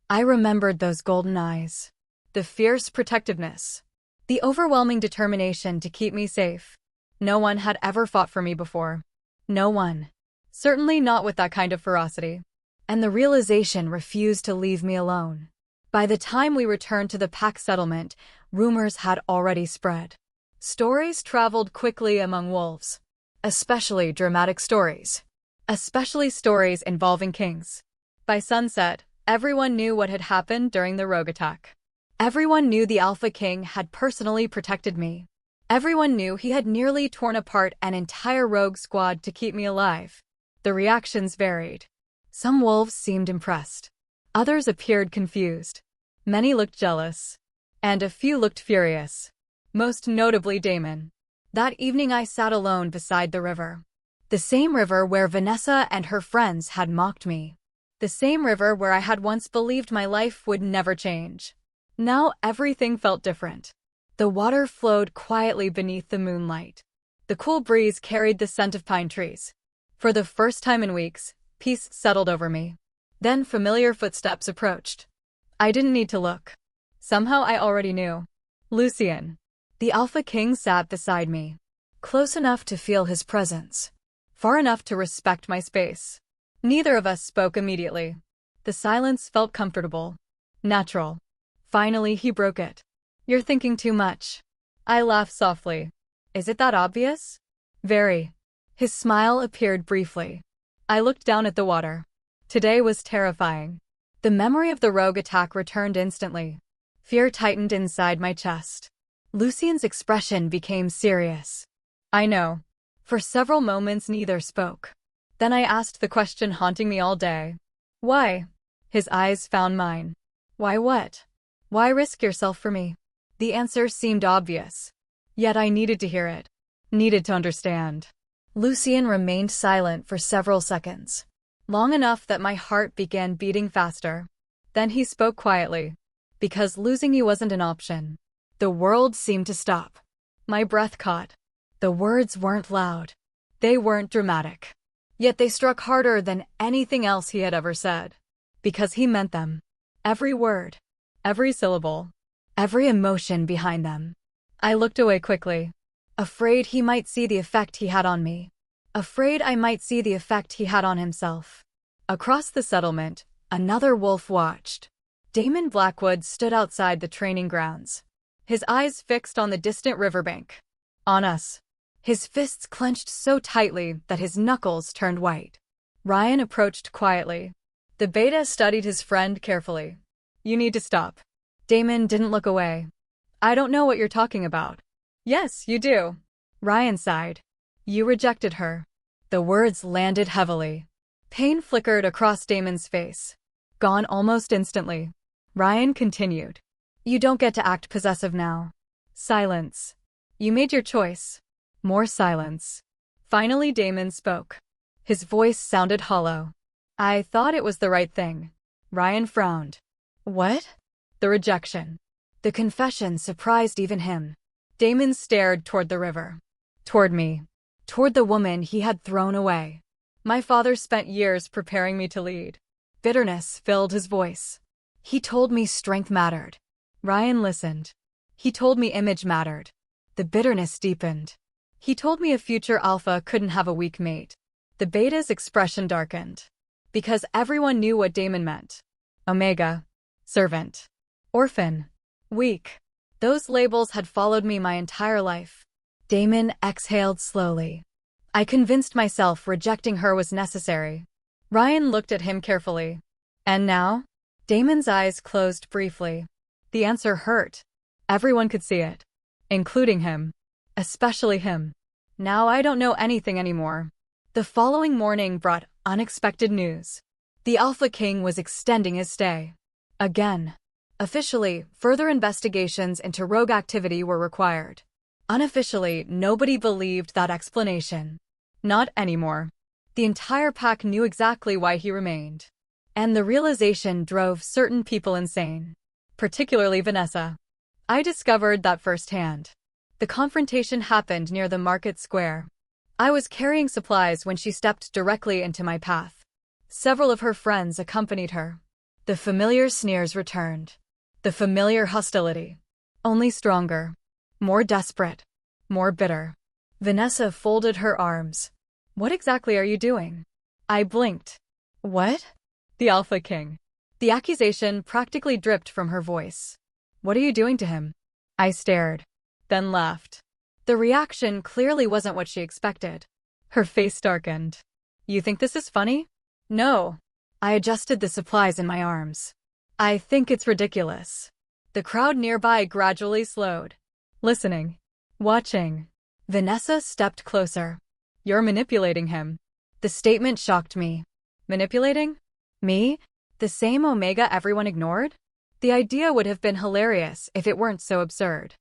I remembered those golden eyes. The fierce protectiveness. The overwhelming determination to keep me safe. No one had ever fought for me before. No one. Certainly not with that kind of ferocity. And the realization refused to leave me alone. By the time we returned to the Pack settlement, rumors had already spread. Stories traveled quickly among wolves. Especially dramatic stories. Especially stories involving kings. By sunset, everyone knew what had happened during the rogue attack. Everyone knew the Alpha King had personally protected me. Everyone knew he had nearly torn apart an entire rogue squad to keep me alive. The reactions varied. Some wolves seemed impressed. Others appeared confused. Many looked jealous. And a few looked furious. Most notably Damon. That evening I sat alone beside the river. The same river where Vanessa and her friends had mocked me. The same river where I had once believed my life would never change. Now everything felt different. The water flowed quietly beneath the moonlight. The cool breeze carried the scent of pine trees. For the first time in weeks, peace settled over me. Then familiar footsteps approached. I didn't need to look. Somehow I already knew. Lucien. The Alpha King sat beside me. Close enough to feel his presence. far enough to respect my space. Neither of us spoke immediately. The silence felt comfortable, natural. Finally, he broke it. You're thinking too much. I laughed softly. Is it that obvious? Very. His smile appeared briefly. I looked down at the water. Today was terrifying. The memory of the rogue attack returned instantly. Fear tightened inside my chest. Lucien's expression became serious. I know. For several moments neither spoke. Then I asked the question haunting me all day. Why? His eyes found mine. Why what? Why risk yourself for me? The answer seemed obvious. Yet I needed to hear it. Needed to understand. Lucien remained silent for several seconds. Long enough that my heart began beating faster. Then he spoke quietly. Because losing you wasn't an option. The world seemed to stop. My breath caught. The words weren't loud. They weren't dramatic. Yet they struck harder than anything else he had ever said. Because he meant them. Every word. Every syllable. Every emotion behind them. I looked away quickly. Afraid he might see the effect he had on me. Afraid I might see the effect he had on himself. Across the settlement, another wolf watched. Damon Blackwood stood outside the training grounds. His eyes fixed on the distant riverbank. On us. His fists clenched so tightly that his knuckles turned white. Ryan approached quietly. The beta studied his friend carefully. You need to stop. Damon didn't look away. I don't know what you're talking about. Yes, you do. Ryan sighed. You rejected her. The words landed heavily. Pain flickered across Damon's face. Gone almost instantly. Ryan continued. You don't get to act possessive now. Silence. You made your choice. More silence. Finally Damon spoke. His voice sounded hollow. I thought it was the right thing. Ryan frowned. What? The rejection. The confession surprised even him. Damon stared toward the river. Toward me. Toward the woman he had thrown away. My father spent years preparing me to lead. Bitterness filled his voice. He told me strength mattered. Ryan listened. He told me image mattered. The bitterness deepened. He told me a future alpha couldn't have a weak mate. The beta's expression darkened. Because everyone knew what Damon meant. Omega. Servant. Orphan. Weak. Those labels had followed me my entire life. Damon exhaled slowly. I convinced myself rejecting her was necessary. Ryan looked at him carefully. And now? Damon's eyes closed briefly. The answer hurt. Everyone could see it. Including him. Especially him. Now I don't know anything anymore. The following morning brought unexpected news. The Alpha King was extending his stay. Again. Officially, further investigations into rogue activity were required. Unofficially, nobody believed that explanation. Not anymore. The entire pack knew exactly why he remained. And the realization drove certain people insane. Particularly Vanessa. I discovered that firsthand. The confrontation happened near the market square. I was carrying supplies when she stepped directly into my path. Several of her friends accompanied her. The familiar sneers returned. The familiar hostility. Only stronger. More desperate. More bitter. Vanessa folded her arms. What exactly are you doing? I blinked. What? The Alpha King. The accusation practically dripped from her voice. What are you doing to him? I stared. Then laughed. The reaction clearly wasn't what she expected. Her face darkened. You think this is funny? No. I adjusted the supplies in my arms. I think it's ridiculous. The crowd nearby gradually slowed. Listening. Watching. Vanessa stepped closer. You're manipulating him. The statement shocked me. Manipulating? Me? The same Omega everyone ignored? The idea would have been hilarious if it weren't so absurd.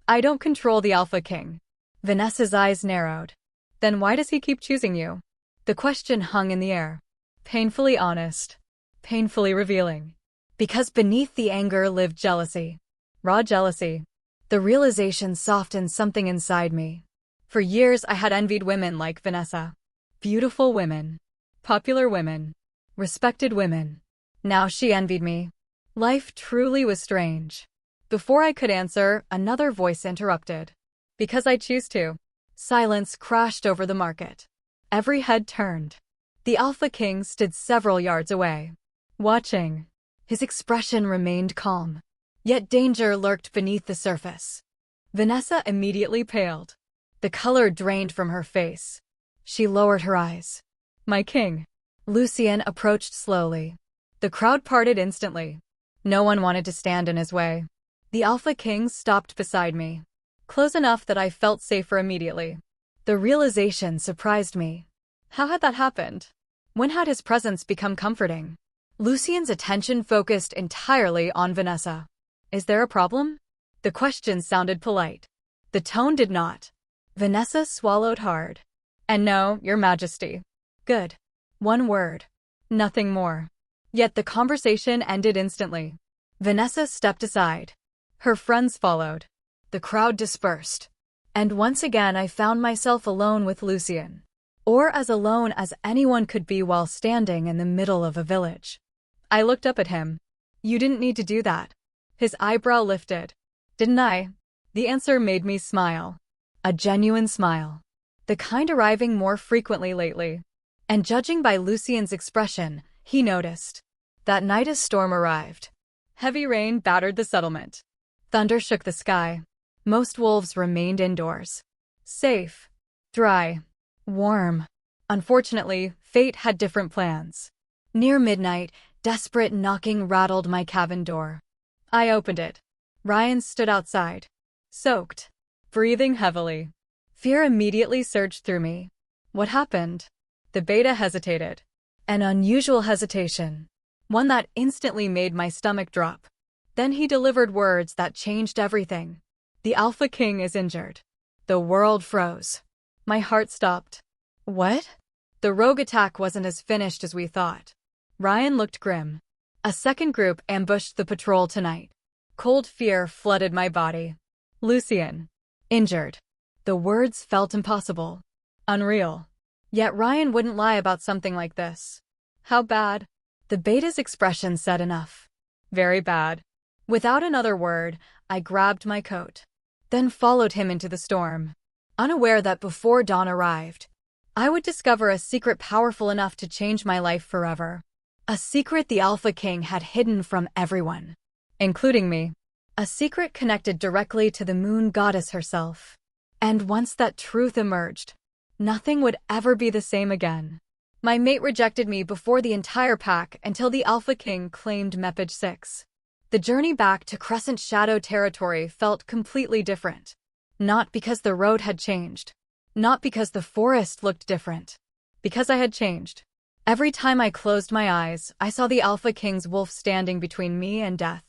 I don't control the Alpha King. Vanessa's eyes narrowed. Then why does he keep choosing you? The question hung in the air. Painfully honest. Painfully revealing. Because beneath the anger lived jealousy. Raw jealousy. The realization softened something inside me. For years I had envied women like Vanessa. Beautiful women. Popular women. Respected women. Now she envied me. Life truly was strange. Before I could answer, another voice interrupted. Because I choose to. Silence crashed over the market. Every head turned. The Alpha King stood several yards away, watching. His expression remained calm, yet danger lurked beneath the surface. Vanessa immediately paled. The color drained from her face. She lowered her eyes. "My king." Lucien approached slowly. The crowd parted instantly. No one wanted to stand in his way. The Alpha King stopped beside me, close enough that I felt safer immediately. The realization surprised me. How had that happened? When had his presence become comforting? Lucien's attention focused entirely on Vanessa. "Is there a problem?" The question sounded polite. The tone did not. Vanessa swallowed hard. "And no, Your Majesty." "Good." One word. Nothing more. Yet the conversation ended instantly. Vanessa stepped aside. Her friends followed. The crowd dispersed. And once again I found myself alone with Lucien. Or as alone as anyone could be while standing in the middle of a village. I looked up at him. "You didn't need to do that." His eyebrow lifted. "Didn't I?" The answer made me smile. A genuine smile. The kind arriving more frequently lately. And judging by Lucien's expression, he noticed. That night a storm arrived. Heavy rain battered the settlement. Thunder shook the sky. Most wolves remained indoors. Safe. Dry. Warm. Unfortunately, fate had different plans. Near midnight, desperate knocking rattled my cabin door. I opened it. Ryan stood outside. Soaked. Breathing heavily. Fear immediately surged through me. What happened? The beta hesitated. An unusual hesitation. One that instantly made my stomach drop. Then he delivered words that changed everything. "The Alpha King is injured." The world froze. My heart stopped. What? The rogue attack wasn't as finished as we thought. Ryan looked grim. A second group ambushed the patrol tonight. Cold fear flooded my body. Lucien. Injured. The words felt impossible. Unreal. Yet Ryan wouldn't lie about something like this. How bad? The beta's expression said enough. Very bad. Without another word, I grabbed my coat. Then followed him into the storm. Unaware that before dawn arrived, I would discover a secret powerful enough to change my life forever. A secret the Alpha King had hidden from everyone. Including me. A secret connected directly to the moon goddess herself. And once that truth emerged, nothing would ever be the same again. My mate rejected me before the entire pack until the Alpha King claimed Mepage 6. The journey back to Crescent Shadow territory felt completely different. Not because the road had changed. Not because the forest looked different. Because I had changed. Every time I closed my eyes, I saw the Alpha King's wolf standing between me and death.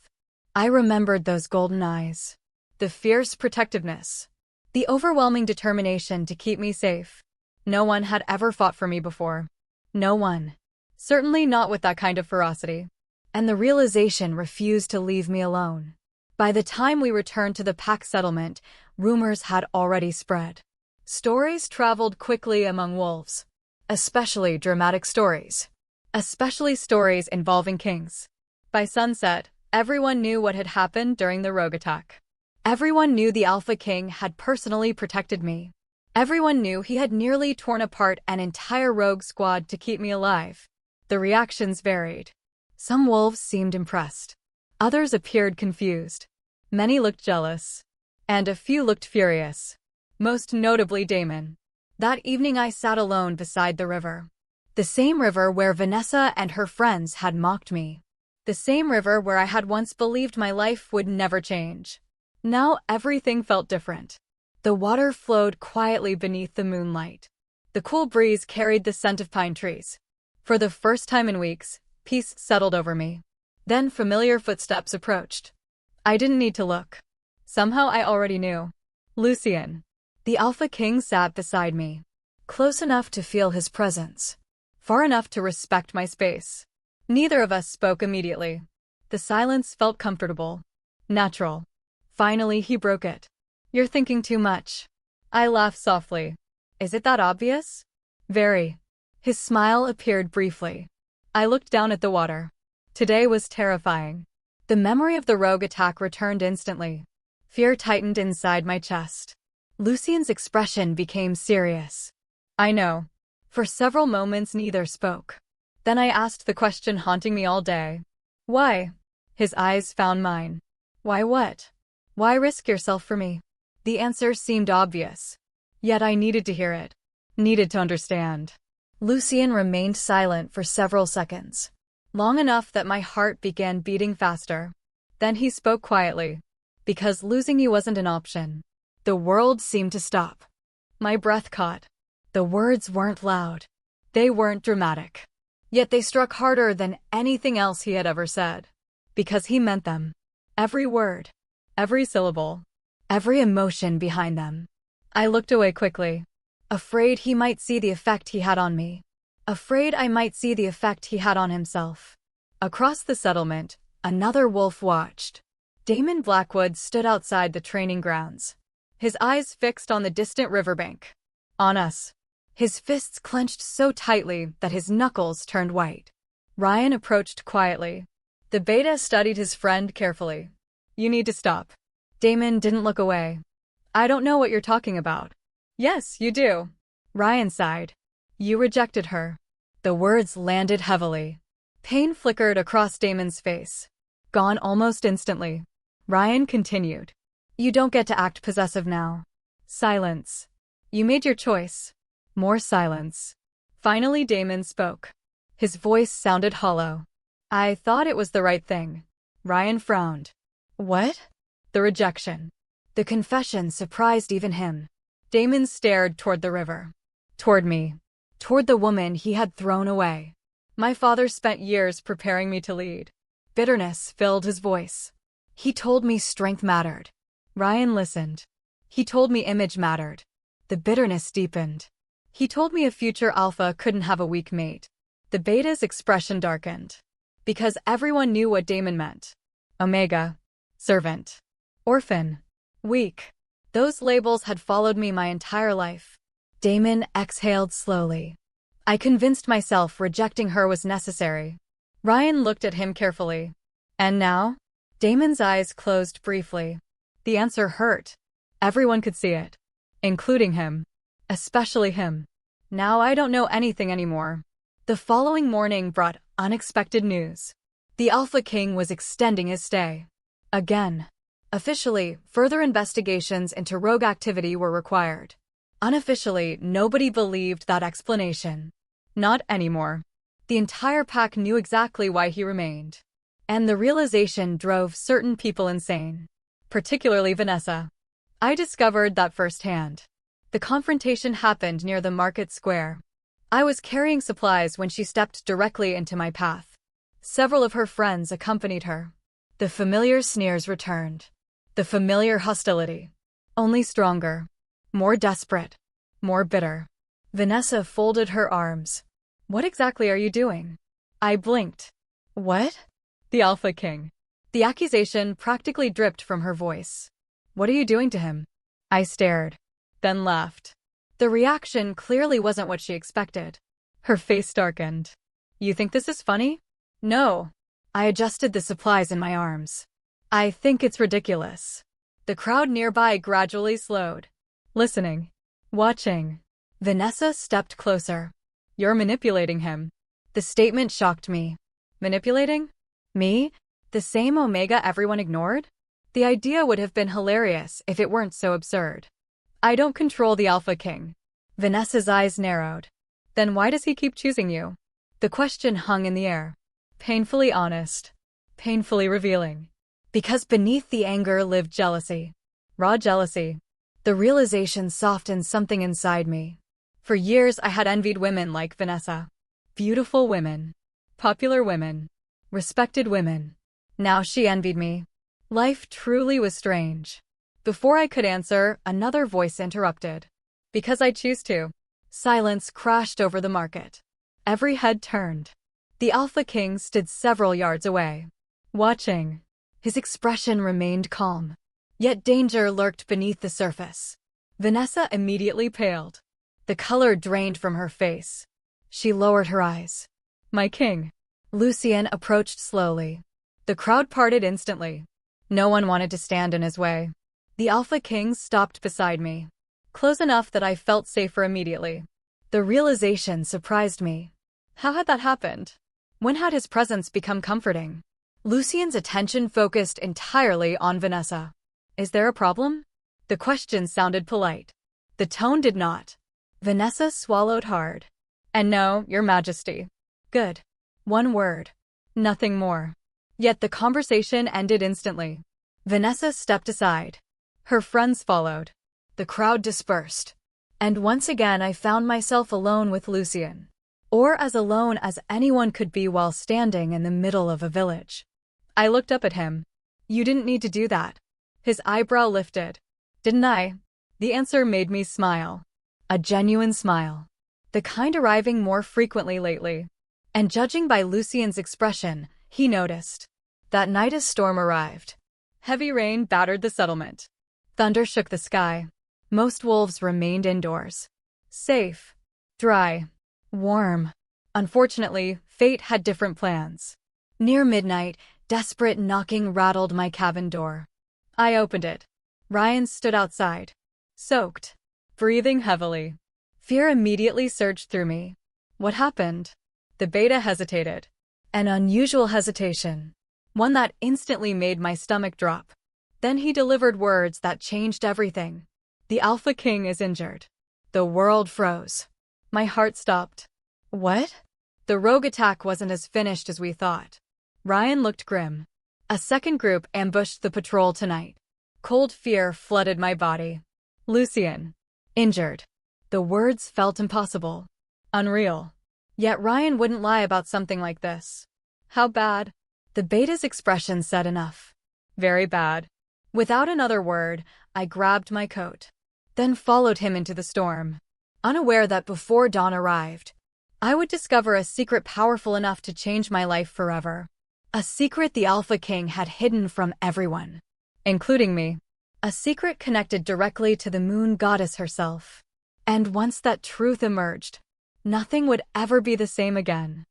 I remembered those golden eyes. The fierce protectiveness. The overwhelming determination to keep me safe. No one had ever fought for me before. No one. Certainly not with that kind of ferocity. And the realization refused to leave me alone. By the time we returned to the pack settlement, rumors had already spread. Stories traveled quickly among wolves. Especially dramatic stories. Especially stories involving kings. By sunset, everyone knew what had happened during the rogue attack. Everyone knew the Alpha King had personally protected me. Everyone knew he had nearly torn apart an entire rogue squad to keep me alive. The reactions varied. Some wolves seemed impressed. Others appeared confused. Many looked jealous. And a few looked furious. Most notably Damon. That evening I sat alone beside the river. The same river where Vanessa and her friends had mocked me. The same river where I had once believed my life would never change. Now everything felt different. The water flowed quietly beneath the moonlight. The cool breeze carried the scent of pine trees. For the first time in weeks, peace settled over me. Then familiar footsteps approached. I didn't need to look. Somehow I already knew. Lucien. The Alpha King sat beside me. Close enough to feel his presence. Far enough to respect my space. Neither of us spoke immediately. The silence felt comfortable. Natural. Finally he broke it. You're thinking too much. I laughed softly. Is it that obvious? Very. His smile appeared briefly. I looked down at the water. Today was terrifying. The memory of the rogue attack returned instantly. Fear tightened inside my chest. Lucien's expression became serious. I know. For several moments neither spoke. Then I asked the question haunting me all day. Why? His eyes found mine. Why what? Why risk yourself for me? The answer seemed obvious. Yet I needed to hear it. Needed to understand. Lucien remained silent for several seconds. Long enough that my heart began beating faster. Then he spoke quietly. Because losing you wasn't an option. The world seemed to stop. My breath caught. The words weren't loud. They weren't dramatic. Yet they struck harder than anything else he had ever said. Because he meant them. Every word. Every syllable. Every emotion behind them. I looked away quickly. Afraid he might see the effect he had on me. Afraid I might see the effect he had on himself. Across the settlement, another wolf watched. Damon Blackwood stood outside the training grounds. His eyes fixed on the distant riverbank. On us. His fists clenched so tightly that his knuckles turned white. Ryan approached quietly. The beta studied his friend carefully. You need to stop. Damon didn't look away. I don't know what you're talking about. Yes, you do. Ryan sighed. You rejected her. The words landed heavily. Pain flickered across Damon's face. Gone almost instantly. Ryan continued. You don't get to act possessive now. Silence. You made your choice. More silence. Finally Damon spoke. His voice sounded hollow. I thought it was the right thing. Ryan frowned. What? The rejection. The confession surprised even him. Damon stared toward the river. Toward me. Toward the woman he had thrown away. My father spent years preparing me to lead. Bitterness filled his voice. He told me strength mattered. Ryan listened. He told me image mattered. The bitterness deepened. He told me a future alpha couldn't have a weak mate. The beta's expression darkened. Because everyone knew what Damon meant. Omega. Servant. Orphan. Weak. Those labels had followed me my entire life. Damon exhaled slowly. I convinced myself rejecting her was necessary. Ryan looked at him carefully. And now? Damon's eyes closed briefly. The answer hurt. Everyone could see it. Including him. Especially him. Now I don't know anything anymore. The following morning brought unexpected news. The Alpha King was extending his stay. Again. Officially, further investigations into rogue activity were required. Unofficially, nobody believed that explanation. Not anymore. The entire pack knew exactly why he remained. And the realization drove certain people insane. Particularly Vanessa. I discovered that firsthand. The confrontation happened near the market square. I was carrying supplies when she stepped directly into my path. Several of her friends accompanied her. The familiar sneers returned. The familiar hostility. Only stronger. More desperate. More bitter. Vanessa folded her arms. What exactly are you doing? I blinked. What? The Alpha King. The accusation practically dripped from her voice. What are you doing to him? I stared. Then laughed. The reaction clearly wasn't what she expected. Her face darkened. You think this is funny? No. I adjusted the supplies in my arms. I think it's ridiculous. The crowd nearby gradually slowed. Listening. Watching. Vanessa stepped closer. You're manipulating him. The statement shocked me. Manipulating? Me? The same Omega everyone ignored? The idea would have been hilarious if it weren't so absurd. I don't control the Alpha King. Vanessa's eyes narrowed. Then why does he keep choosing you? The question hung in the air. Painfully honest. Painfully revealing. Because beneath the anger lived jealousy. Raw jealousy. The realization softened something inside me. For years I had envied women like Vanessa. Beautiful women. Popular women. Respected women. Now she envied me. Life truly was strange. Before I could answer, another voice interrupted. Because I choose to. Silence crashed over the market. Every head turned. The Alpha King stood several yards away. Watching. His expression remained calm. Yet danger lurked beneath the surface. Vanessa immediately paled. The color drained from her face. She lowered her eyes. My king. Lucien approached slowly. The crowd parted instantly. No one wanted to stand in his way. The Alpha King stopped beside me. Close enough that I felt safer immediately. The realization surprised me. How had that happened? When had his presence become comforting? Lucien's attention focused entirely on Vanessa. Is there a problem? The question sounded polite. The tone did not. Vanessa swallowed hard. And no, Your Majesty. Good. One word. Nothing more. Yet the conversation ended instantly. Vanessa stepped aside. Her friends followed. The crowd dispersed. And once again I found myself alone with Lucien. Or as alone as anyone could be while standing in the middle of a village. I looked up at him. You didn't need to do that. His eyebrow lifted. Didn't I? The answer made me smile. A genuine smile. The kind arriving more frequently lately. And judging by Lucien's expression, he noticed. That night a storm arrived. Heavy rain battered the settlement. Thunder shook the sky. Most wolves remained indoors. Safe. Dry. Warm. Unfortunately, fate had different plans. Near midnight, desperate knocking rattled my cabin door. I opened it. Ryan stood outside. Soaked. Breathing heavily. Fear immediately surged through me. What happened? The beta hesitated. An unusual hesitation. One that instantly made my stomach drop. Then he delivered words that changed everything. The Alpha King is injured. The world froze. My heart stopped. What? The rogue attack wasn't as finished as we thought. Ryan looked grim. A second group ambushed the patrol tonight. Cold fear flooded my body. Lucien. Injured. The words felt impossible. Unreal. Yet Ryan wouldn't lie about something like this. How bad? The beta's expression said enough. Very bad. Without another word, I grabbed my coat. Then followed him into the storm. Unaware that before dawn arrived, I would discover a secret powerful enough to change my life forever. A secret the Alpha King had hidden from everyone. Including me. A secret connected directly to the moon goddess herself. And once that truth emerged, nothing would ever be the same again.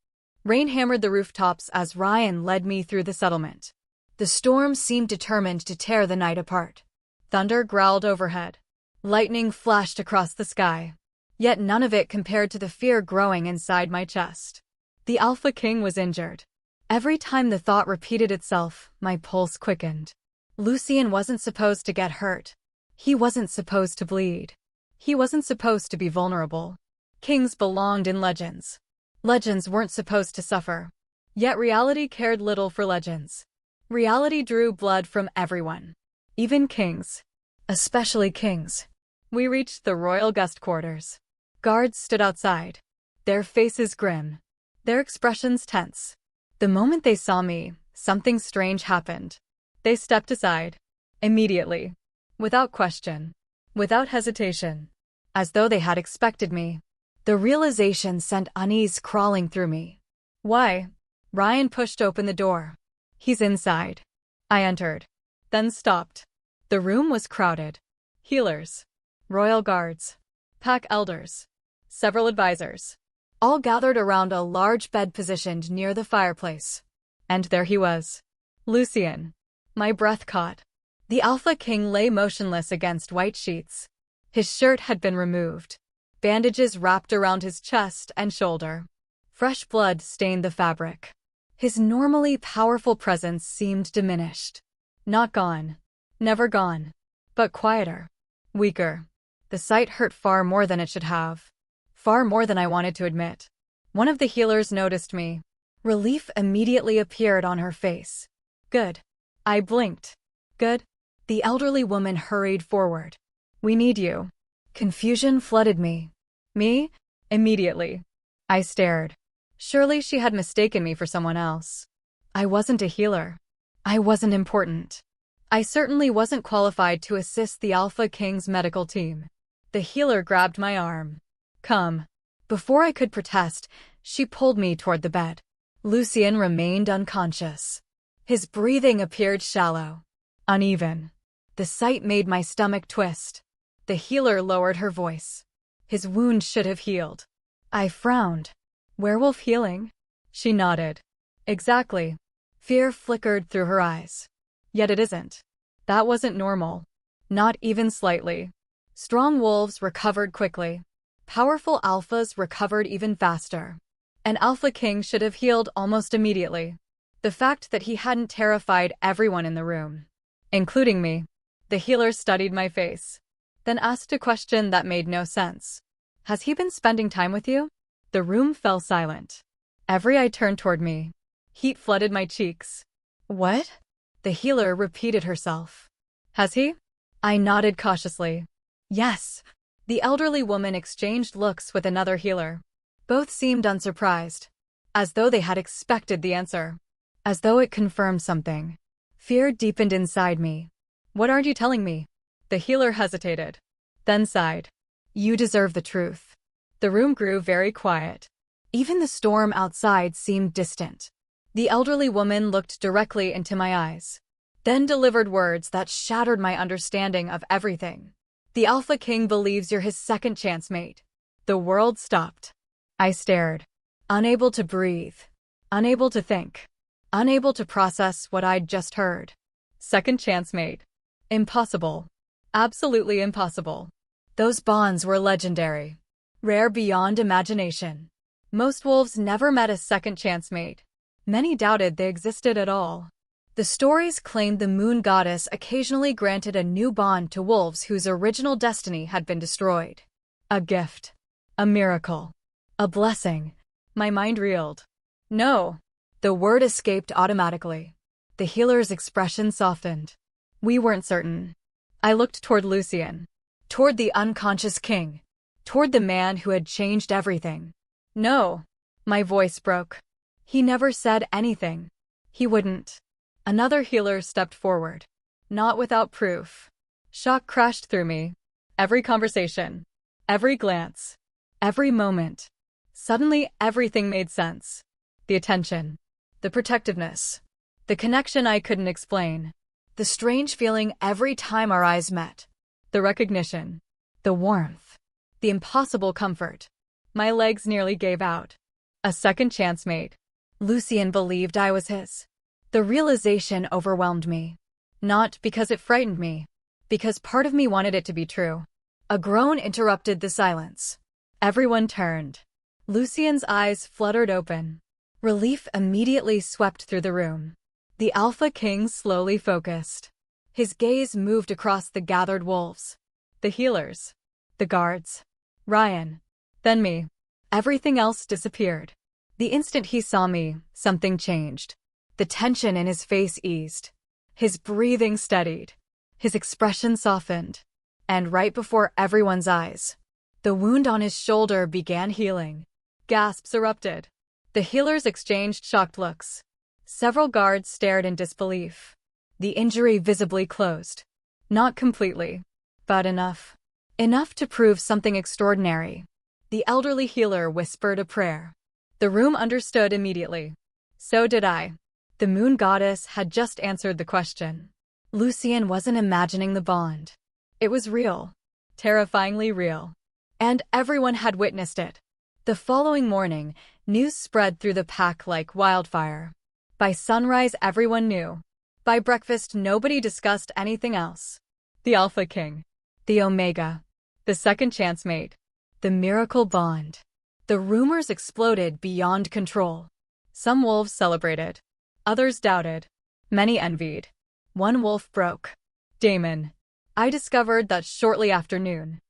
Rain hammered the rooftops as Ryan led me through the settlement. The storm seemed determined to tear the night apart. Thunder growled overhead. Lightning flashed across the sky. Yet none of it compared to the fear growing inside my chest. The Alpha King was injured. Every time the thought repeated itself, my pulse quickened. Lucien wasn't supposed to get hurt. He wasn't supposed to bleed. He wasn't supposed to be vulnerable. Kings belonged in legends. Legends weren't supposed to suffer. Yet reality cared little for legends. Reality drew blood from everyone. Even kings. Especially kings. We reached the royal guest quarters. Guards stood outside. Their faces grim. Their expressions tense. The moment they saw me, something strange happened. They stepped aside. Immediately. Without question. Without hesitation. As though they had expected me. The realization sent unease crawling through me. Why? Ryan pushed open the door. He's inside. I entered. Then stopped. The room was crowded. Healers. Royal guards. Pack elders. Several advisors. All gathered around a large bed positioned near the fireplace. And there he was. Lucien. My breath caught. The Alpha King lay motionless against white sheets. His shirt had been removed. Bandages wrapped around his chest and shoulder. Fresh blood stained the fabric. His normally powerful presence seemed diminished. Not gone. Never gone. But quieter. Weaker. The sight hurt far more than it should have. Far more than I wanted to admit. One of the healers noticed me. Relief immediately appeared on her face. Good. I blinked. Good. The elderly woman hurried forward. We need you. Confusion flooded me. Me? Immediately. I stared. Surely she had mistaken me for someone else. I wasn't a healer. I wasn't important. I certainly wasn't qualified to assist the Alpha King's medical team. The healer grabbed my arm. Come. Before I could protest, she pulled me toward the bed. Lucien remained unconscious. His breathing appeared shallow. Uneven. The sight made my stomach twist. The healer lowered her voice. His wound should have healed. I frowned. Werewolf healing? She nodded. Exactly. Fear flickered through her eyes. Yet it isn't. That wasn't normal. Not even slightly. Strong wolves recovered quickly. Powerful alphas recovered even faster. An alpha king should have healed almost immediately. The fact that he hadn't terrified everyone in the room, including me. The healer studied my face, then asked a question that made no sense. Has he been spending time with you? The room fell silent. Every eye turned toward me. Heat flooded my cheeks. What? The healer repeated herself. Has he? I nodded cautiously. Yes. The elderly woman exchanged looks with another healer. Both seemed unsurprised, as though they had expected the answer, as though it confirmed something. Fear deepened inside me. What aren't you telling me? The healer hesitated, then sighed. You deserve the truth. The room grew very quiet. Even the storm outside seemed distant. The elderly woman looked directly into my eyes, then delivered words that shattered my understanding of everything. The Alpha King believes you're his second chance mate. The world stopped. I stared, unable to breathe, unable to think, unable to process what I'd just heard. Second chance mate. Impossible. Absolutely impossible. Those bonds were legendary, rare beyond imagination. Most wolves never met a second chance mate. Many doubted they existed at all. The stories claimed the moon goddess occasionally granted a new bond to wolves whose original destiny had been destroyed. A gift. A miracle. A blessing. My mind reeled. No. The word escaped automatically. The healer's expression softened. We weren't certain. I looked toward Lucien. Toward the unconscious king. Toward the man who had changed everything. No. My voice broke. He never said anything. He wouldn't. Another healer stepped forward. Not without proof. Shock crashed through me. Every conversation. Every glance. Every moment. Suddenly, everything made sense. The attention. The protectiveness. The connection I couldn't explain. The strange feeling every time our eyes met. The recognition. The warmth. The impossible comfort. My legs nearly gave out. A second chance mate. Lucien believed I was his. The realization overwhelmed me. Not because it frightened me, because part of me wanted it to be true. A groan interrupted the silence. Everyone turned. Lucien's eyes fluttered open. Relief immediately swept through the room. The Alpha King slowly focused. His gaze moved across the gathered wolves. The healers. The guards. Ryan. Then me. Everything else disappeared. The instant he saw me, something changed. The tension in his face eased. His breathing steadied. His expression softened. And right before everyone's eyes, the wound on his shoulder began healing. Gasps erupted. The healers exchanged shocked looks. Several guards stared in disbelief. The injury visibly closed. Not completely, but enough. Enough to prove something extraordinary. The elderly healer whispered a prayer. The room understood immediately. So did I. The moon goddess had just answered the question. Lucien wasn't imagining the bond. It was real. Terrifyingly real. And everyone had witnessed it. The following morning, news spread through the pack like wildfire. By sunrise, everyone knew. By breakfast, nobody discussed anything else. The Alpha King. The Omega. The second chance mate. The miracle bond. The rumors exploded beyond control. Some wolves celebrated. Others doubted. Many envied. One wolf broke. Damon. I discovered that shortly after noon.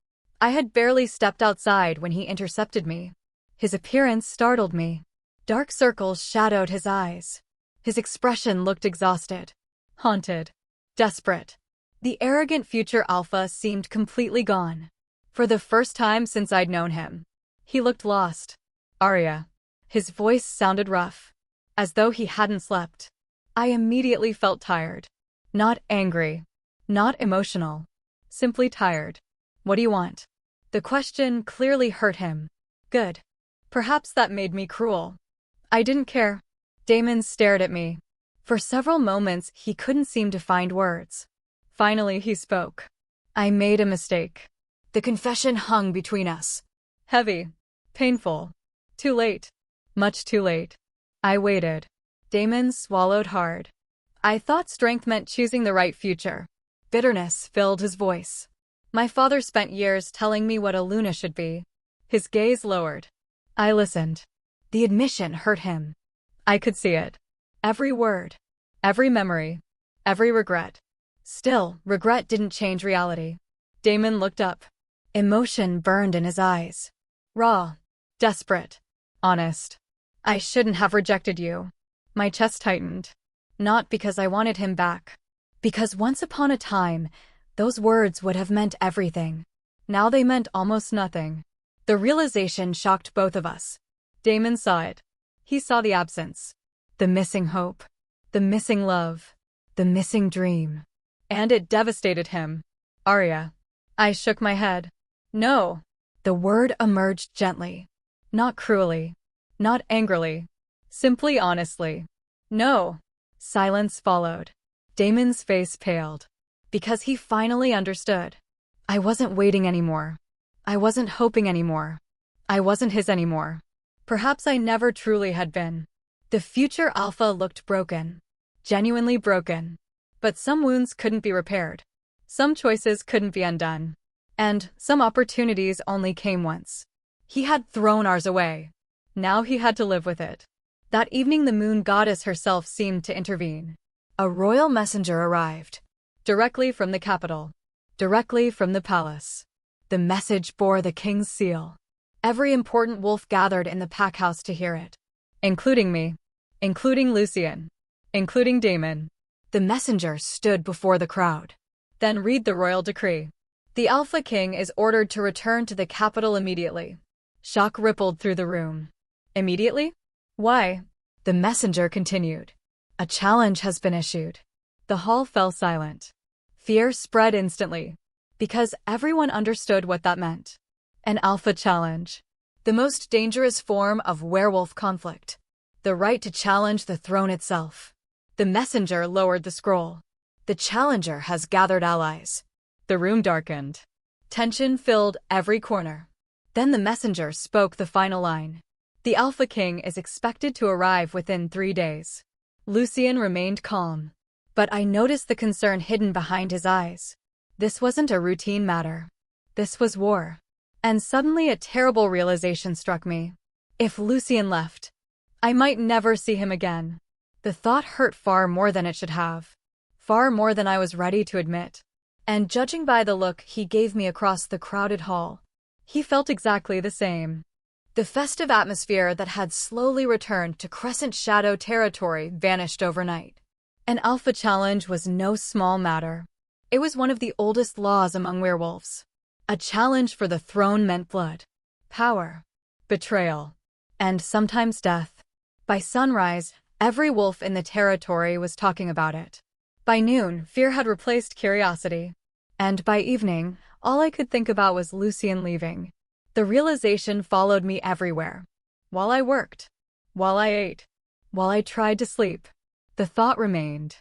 I had barely stepped outside when he intercepted me. His appearance startled me. Dark circles shadowed his eyes. His expression looked exhausted. Haunted. Desperate. The arrogant future alpha seemed completely gone. For the first time since I'd known him. He looked lost. Arya. His voice sounded rough. As though he hadn't slept. I immediately felt tired. Not angry. Not emotional. Simply tired. What do you want? The question clearly hurt him. Good. Perhaps that made me cruel. I didn't care. Damon stared at me. For several moments he couldn't seem to find words. Finally he spoke. I made a mistake. The confession hung between us. Heavy. Painful. Too late. Much too late. I waited. Damon swallowed hard. I thought strength meant choosing the right future. Bitterness filled his voice. My father spent years telling me what a Luna should be. His gaze lowered. I listened. The admission hurt him. I could see it. Every word. Every memory. Every regret. Still, regret didn't change reality. Damon looked up. Emotion burned in his eyes. Raw. Desperate. Honest. I shouldn't have rejected you. My chest tightened. Not because I wanted him back. Because once upon a time, those words would have meant everything. Now they meant almost nothing. The realization shocked both of us. Damon saw it. He saw the absence. The missing hope. The missing love. The missing dream. And it devastated him. Arya. I shook my head. No. The word emerged gently. Not cruelly. Not angrily. Simply honestly. No. Silence followed. Damon's face paled. Because he finally understood. I wasn't waiting anymore. I wasn't hoping anymore. I wasn't his anymore. Perhaps I never truly had been. The future Alpha looked broken. Genuinely broken. But some wounds couldn't be repaired. Some choices couldn't be undone. And some opportunities only came once. He had thrown ours away. Now he had to live with it. That evening the moon goddess herself seemed to intervene. A royal messenger arrived. Directly from the capital. Directly from the palace. The message bore the king's seal. Every important wolf gathered in the pack house to hear it. Including me. Including Lucian. Including Damon. The messenger stood before the crowd. Then read the royal decree. The Alpha King is ordered to return to the capital immediately. Shock rippled through the room. Immediately? Why? The messenger continued. A challenge has been issued. The hall fell silent. Fear spread instantly. Because everyone understood what that meant. An alpha challenge. The most dangerous form of werewolf conflict. The right to challenge the throne itself. The messenger lowered the scroll. The challenger has gathered allies. The room darkened. Tension filled every corner. Then the messenger spoke the final line. The Alpha King is expected to arrive within 3 days. Lucian remained calm. But I noticed the concern hidden behind his eyes. This wasn't a routine matter. This was war. And suddenly a terrible realization struck me. If Lucian left, I might never see him again. The thought hurt far more than it should have. Far more than I was ready to admit. And judging by the look he gave me across the crowded hall, he felt exactly the same. The festive atmosphere that had slowly returned to Crescent Shadow territory vanished overnight. An alpha challenge was no small matter. It was one of the oldest laws among werewolves. A challenge for the throne meant blood, power, betrayal, and sometimes death. By sunrise, every wolf in the territory was talking about it. By noon, fear had replaced curiosity. And by evening, all I could think about was Lucian leaving. The realization followed me everywhere. While I worked. While I ate. While I tried to sleep. The thought remained.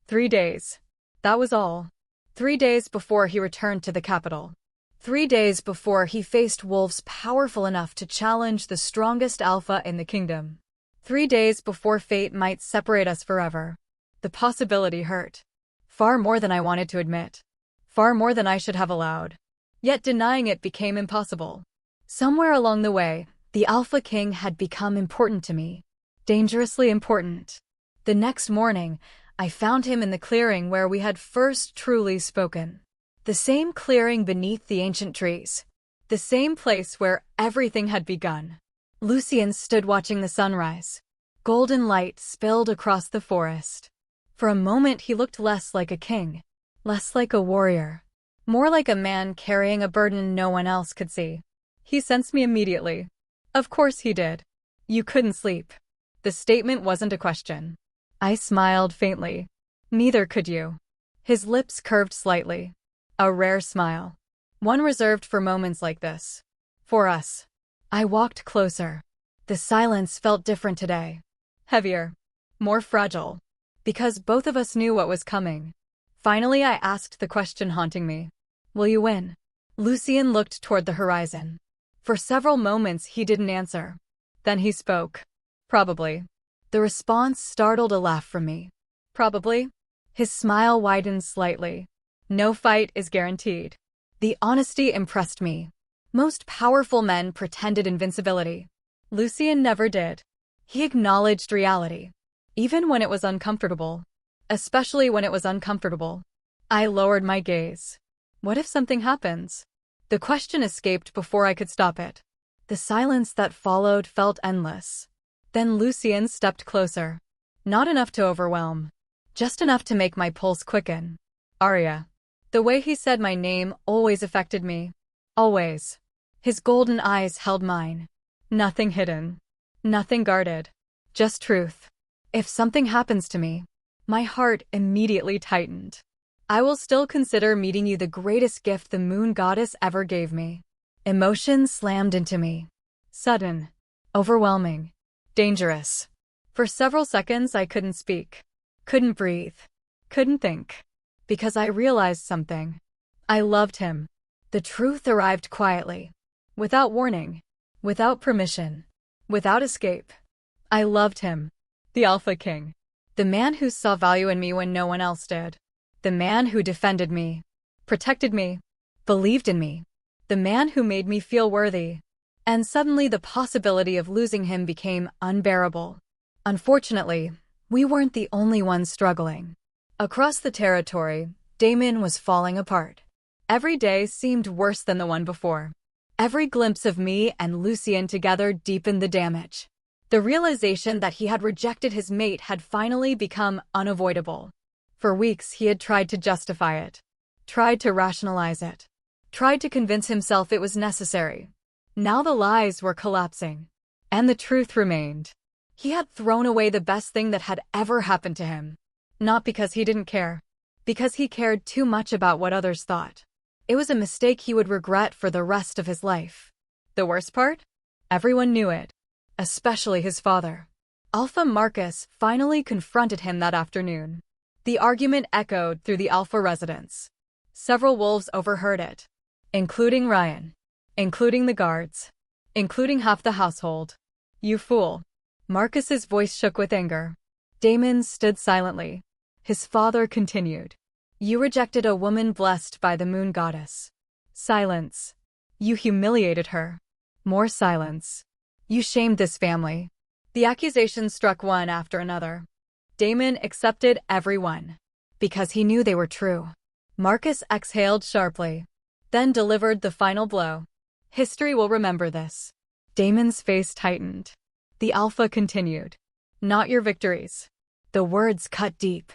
3 days. That was all. 3 days before he returned to the capital. 3 days before he faced wolves powerful enough to challenge the strongest alpha in the kingdom. 3 days before fate might separate us forever. The possibility hurt. Far more than I wanted to admit. Far more than I should have allowed. Yet denying it became impossible. Somewhere along the way, the Alpha King had become important to me. Dangerously important. The next morning, I found him in the clearing where we had first truly spoken. The same clearing beneath the ancient trees. The same place where everything had begun. Lucian stood watching the sunrise. Golden light spilled across the forest. For a moment he looked less like a king. Less like a warrior. More like a man carrying a burden no one else could see. He sensed me immediately. Of course he did. You couldn't sleep. The statement wasn't a question. I smiled faintly. Neither could you. His lips curved slightly. A rare smile. One reserved for moments like this. For us. I walked closer. The silence felt different today. Heavier. More fragile. Because both of us knew what was coming. Finally I asked the question haunting me. Will you win? Lucian looked toward the horizon. For several moments he didn't answer. Then he spoke. Probably. The response startled a laugh from me. Probably? His smile widened slightly. No fight is guaranteed. The honesty impressed me. Most powerful men pretended invincibility. Lucien never did. He acknowledged reality, even when it was uncomfortable. Especially when it was uncomfortable. I lowered my gaze. What if something happens? The question escaped before I could stop it. The silence that followed felt endless. Then Lucien stepped closer. Not enough to overwhelm. Just enough to make my pulse quicken. Arya. The way he said my name always affected me. Always. His golden eyes held mine. Nothing hidden. Nothing guarded. Just truth. If something happens to me, my heart immediately tightened. I will still consider meeting you the greatest gift the moon goddess ever gave me. Emotion slammed into me. Sudden. Overwhelming. Dangerous. For several seconds I couldn't speak. Couldn't breathe. Couldn't think. Because I realized something. I loved him. The truth arrived quietly. Without warning. Without permission. Without escape. I loved him. The Alpha King. The man who saw value in me when no one else did. The man who defended me. Protected me. Believed in me. The man who made me feel worthy. And suddenly the possibility of losing him became unbearable. Unfortunately, we weren't the only ones struggling. Across the territory, Daemon was falling apart. Every day seemed worse than the one before. Every glimpse of me and Lucien together deepened the damage. The realization that he had rejected his mate had finally become unavoidable. For weeks he had tried to justify it. Tried to rationalize it. Tried to convince himself it was necessary. Now the lies were collapsing. And the truth remained. He had thrown away the best thing that had ever happened to him. Not because he didn't care. Because he cared too much about what others thought. It was a mistake he would regret for the rest of his life. The worst part? Everyone knew it. Especially his father. Alpha Marcus finally confronted him that afternoon. The argument echoed through the Alpha residence. Several wolves overheard it. Including Ryan. Including the guards. Including half the household. You fool. Marcus's voice shook with anger. Daemon stood silently. His father continued. You rejected a woman blessed by the moon goddess. Silence. You humiliated her. More silence. You shamed this family. The accusations struck one after another. Daemon accepted every one. Because he knew they were true. Marcus exhaled sharply. Then delivered the final blow. History will remember this. Daemon's face tightened. The Alpha continued. Not your victories. The words cut deep.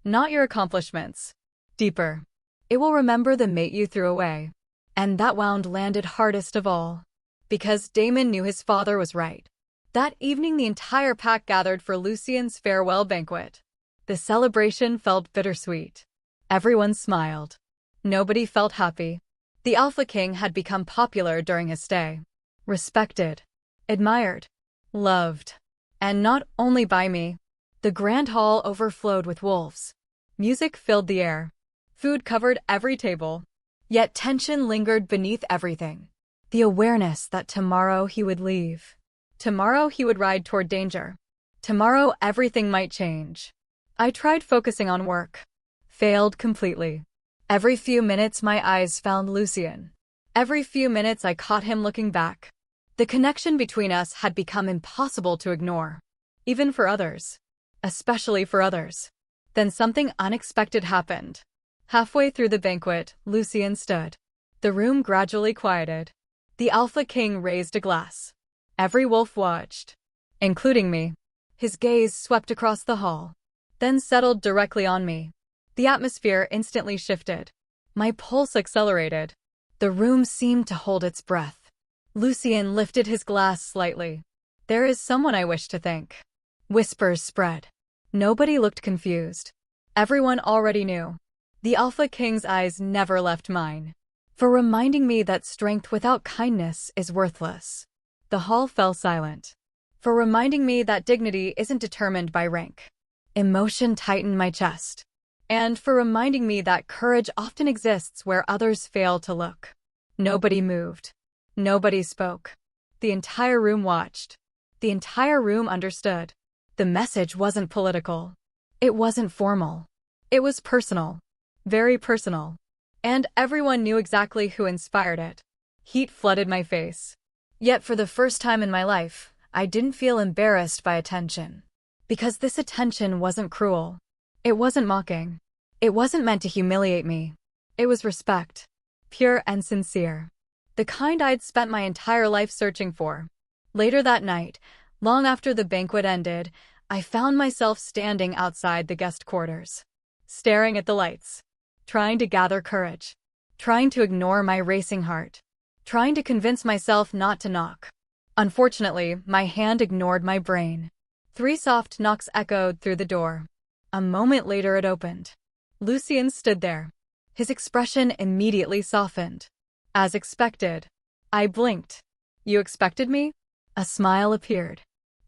Not your accomplishments. Deeper. It will remember the mate you threw away. And that wound landed hardest of all. Because Daemon knew his father was right. That evening the entire pack gathered for Lucien's farewell banquet. The celebration felt bittersweet. Everyone smiled. Nobody felt happy. The Alpha King had become popular during his stay. Respected. Admired. Loved. And not only by me. The grand hall overflowed with wolves. Music filled the air. Food covered every table. Yet tension lingered beneath everything. The awareness that tomorrow he would leave. Tomorrow he would ride toward danger. Tomorrow everything might change. I tried focusing on work. Failed completely. Every few minutes my eyes found Lucien. Every few minutes I caught him looking back. The connection between us had become impossible to ignore. Even for others. Especially for others. Then something unexpected happened. Halfway through the banquet, Lucien stood. The room gradually quieted. The Alpha King raised a glass. Every wolf watched. Including me. His gaze swept across the hall. Then settled directly on me. The atmosphere instantly shifted. My pulse accelerated. The room seemed to hold its breath. Lucien lifted his glass slightly. There is someone I wish to thank. Whispers spread. Nobody looked confused. Everyone already knew. The Alpha King's eyes never left mine. For reminding me that strength without kindness is worthless. The hall fell silent. For reminding me that dignity isn't determined by rank. Emotion tightened my chest. And for reminding me that courage often exists where others fail to look. Nobody moved. Nobody spoke. The entire room watched. The entire room understood. The message wasn't political. It wasn't formal. It was personal. Very personal. And everyone knew exactly who inspired it. Heat flooded my face. Yet for the first time in my life, I didn't feel embarrassed by attention. Because this attention wasn't cruel. It wasn't mocking. It wasn't meant to humiliate me. It was respect. Pure and sincere. The kind I'd spent my entire life searching for. Later that night, long after the banquet ended, I found myself standing outside the guest quarters, staring at the lights, trying to gather courage, trying to ignore my racing heart, trying to convince myself not to knock. Unfortunately, my hand ignored my brain. 3 soft knocks echoed through the door. A moment later it opened. Lucien stood there. His expression immediately softened. As expected. I blinked. You expected me? A smile appeared.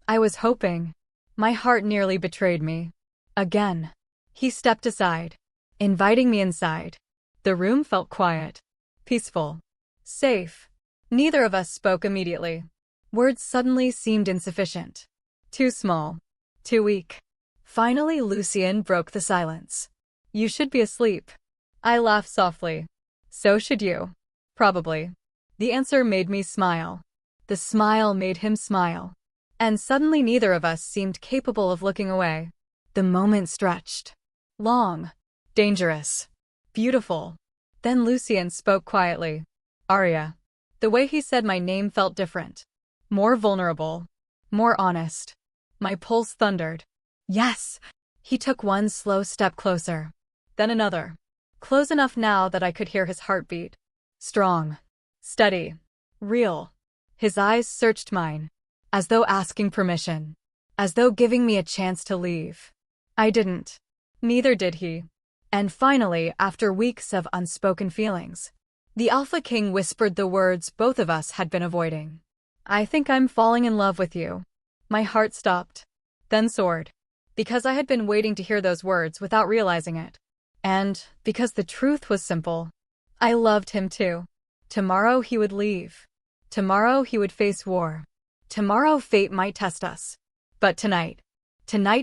I was hoping. My heart nearly betrayed me. Again. He stepped aside, inviting me inside. The room felt quiet, peaceful, safe. Neither of us spoke immediately. Words suddenly seemed insufficient. Too small. Too weak. Finally, Lucien broke the silence. You should be asleep. I laughed softly. So should you. Probably. The answer made me smile. The smile made him smile. And suddenly neither of us seemed capable of looking away. The moment stretched. Long. Dangerous. Beautiful. Then Lucien spoke quietly. Arya. The way he said my name felt different. More vulnerable. More honest. My pulse thundered. Yes. He took one slow step closer. Then another. Close enough now that I could hear his heartbeat. Strong. Steady. Real. His eyes searched mine. As though asking permission. As though giving me a chance to leave. I didn't. Neither did he. And finally, after weeks of unspoken feelings, the Alpha King whispered the words both of us had been avoiding. I think I'm falling in love with you. My heart stopped. Then soared. Because I had been waiting to hear those words without realizing it. And because the truth was simple. I loved him too. Tomorrow he would leave. Tomorrow he would face war. Tomorrow fate might test us. But tonight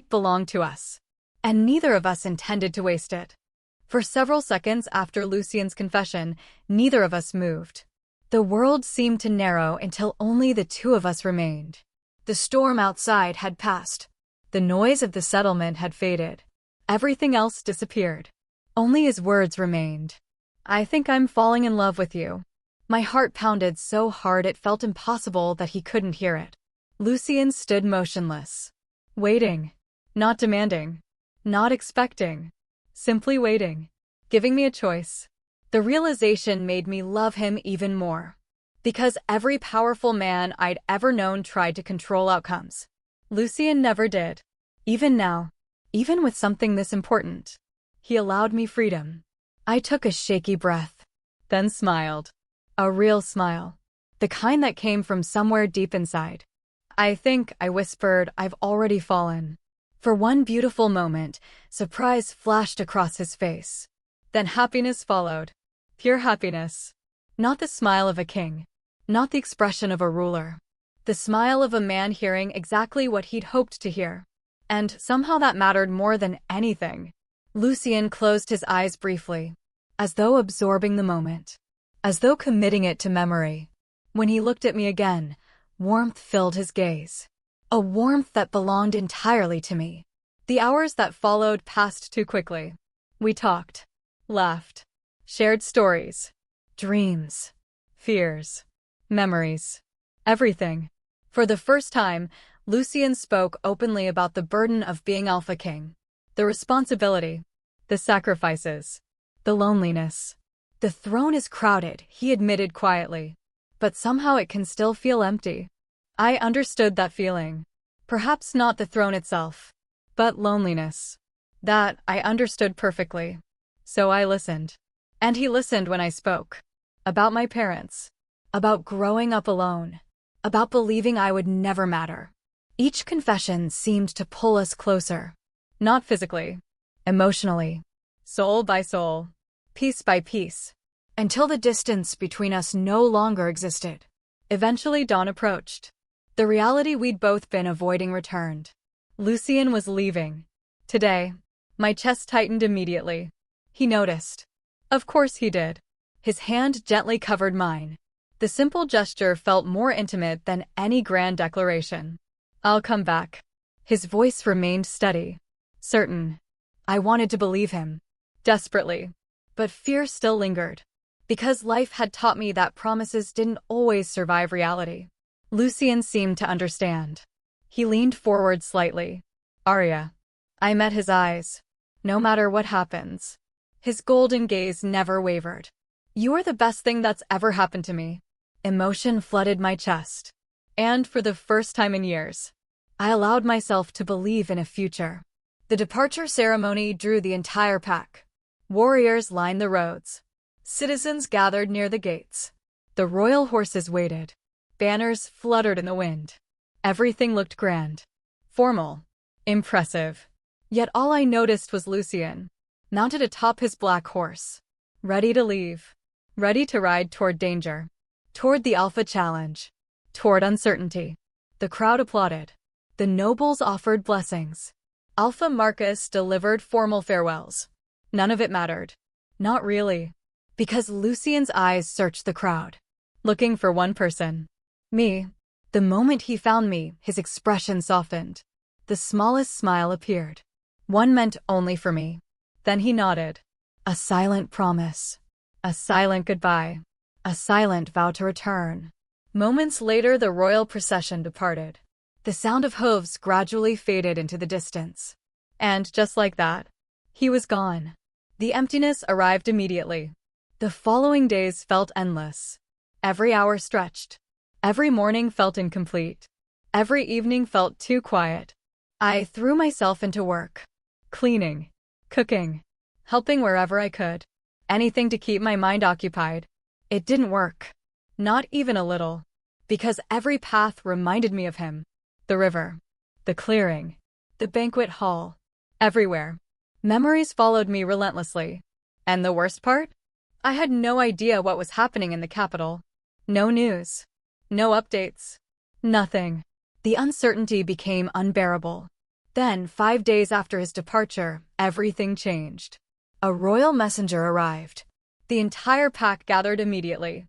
belonged to us. And neither of us intended to waste it. For several seconds after Lucien's confession, neither of us moved. The world seemed to narrow until only the two of us remained. The storm outside had passed. The noise of the settlement had faded. Everything else disappeared. Only his words remained. I think I'm falling in love with you. My heart pounded so hard it felt impossible that he couldn't hear it. Lucien stood motionless. Waiting. Not demanding. Not expecting. Simply waiting. Giving me a choice. The realization made me love him even more. Because every powerful man I'd ever known tried to control outcomes. Lucien never did. Even now. Even with something this important. He allowed me freedom. I took a shaky breath. Then smiled. A real smile. The kind that came from somewhere deep inside. I think, I whispered, I've already fallen. For one beautiful moment, surprise flashed across his face. Then happiness followed. Pure happiness. Not the smile of a king. Not the expression of a ruler. The smile of a man hearing exactly what he'd hoped to hear. And somehow that mattered more than anything. Lucien closed his eyes briefly. As though absorbing the moment. As though committing it to memory. When he looked at me again, warmth filled his gaze. A warmth that belonged entirely to me. The hours that followed passed too quickly. We talked. Laughed. Shared stories. Dreams. Fears. Memories. Everything. For the first time, Lucien spoke openly about the burden of being Alpha King. The responsibility. The sacrifices. The loneliness. The throne is crowded, he admitted quietly. But somehow it can still feel empty. I understood that feeling. Perhaps not the throne itself. But loneliness. That I understood perfectly. So I listened. And he listened when I spoke. About my parents. About growing up alone. About believing I would never matter. Each confession seemed to pull us closer. Not physically. Emotionally. Soul by soul. Piece by piece. Until the distance between us no longer existed. Eventually dawn approached. The reality we'd both been avoiding returned. Lucien was leaving. Today. My chest tightened immediately. He noticed. Of course he did. His hand gently covered mine. The simple gesture felt more intimate than any grand declaration. "I'll come back." His voice remained steady, certain. I wanted to believe him, desperately. But fear still lingered, because life had taught me that promises didn't always survive reality. Lucien seemed to understand. He leaned forward slightly. "Arya." I met his eyes. "No matter what happens." His golden gaze never wavered. "You are the best thing that's ever happened to me." Emotion flooded my chest. And for the first time in years, I allowed myself to believe in a future. The departure ceremony drew the entire pack. Warriors lined the roads. Citizens gathered near the gates. The royal horses waited. Banners fluttered in the wind. Everything looked grand, formal, impressive. Yet all I noticed was Lucien, mounted atop his black horse, ready to leave, ready to ride toward danger, toward the Alpha Challenge, toward uncertainty. The crowd applauded. The nobles offered blessings. Alpha Marcus delivered formal farewells. None of it mattered. Not really. Because Lucien's eyes searched the crowd, looking for one person. Me. The moment he found me, his expression softened. The smallest smile appeared. One meant only for me. Then he nodded. A silent promise. A silent goodbye. A silent vow to return. Moments later, the royal procession departed. The sound of hooves gradually faded into the distance. And just like that, he was gone. The emptiness arrived immediately. The following days felt endless. Every hour stretched. Every morning felt incomplete. Every evening felt too quiet. I threw myself into work. Cleaning, cooking, helping wherever I could. Anything to keep my mind occupied. It didn't work. Not even a little. Because every path reminded me of him. The river. The clearing. The banquet hall. Everywhere. Memories followed me relentlessly. And the worst part? I had no idea what was happening in the capital. No news. No updates. Nothing. The uncertainty became unbearable. Then, 5 days after his departure, everything changed. A royal messenger arrived. The entire pack gathered immediately.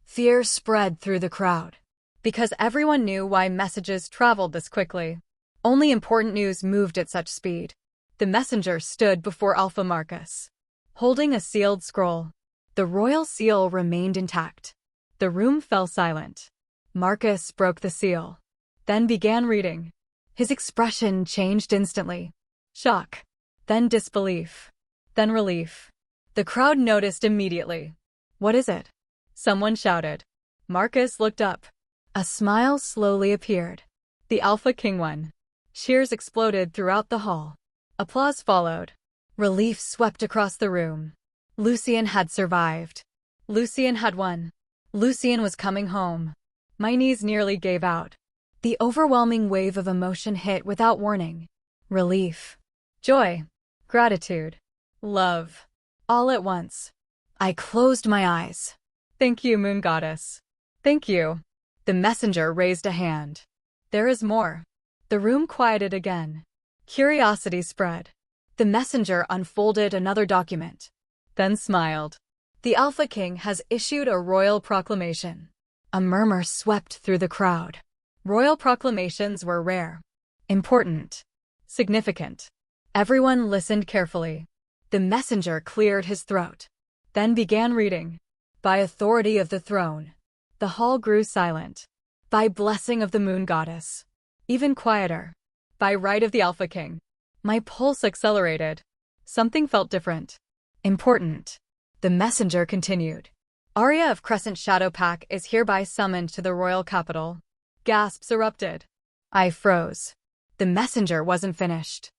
Fear spread through the crowd. Because everyone knew why messages traveled this quickly. Only important news moved at such speed. The messenger stood before Alpha Marcus, holding a sealed scroll. The royal seal remained intact. The room fell silent. Marcus broke the seal, then began reading. His expression changed instantly. Shock, then disbelief, then relief. The crowd noticed immediately. "What is it?" someone shouted. Marcus looked up. A smile slowly appeared. The Alpha King won. Cheers exploded throughout the hall. Applause followed. Relief swept across the room. Lucien had survived. Lucien had won. Lucien was coming home. My knees nearly gave out. The overwhelming wave of emotion hit without warning. Relief. Joy. Gratitude. Love. All at once. I closed my eyes. "Thank you, Moon Goddess. Thank you." The messenger raised a hand. "There is more." The room quieted again. Curiosity spread. The messenger unfolded another document, then smiled. "The Alpha King has issued a royal proclamation." A murmur swept through the crowd. Royal proclamations were rare, important, significant. Everyone listened carefully. The messenger cleared his throat, then began reading. "By authority of the throne." The hall grew silent. "By blessing of the Moon Goddess." Even quieter. "By right of the Alpha King." My pulse accelerated. Something felt different. Important. The messenger continued. "Arya of Crescent Shadow Pack is hereby summoned to the royal capital." Gasps erupted. I froze. The messenger wasn't finished.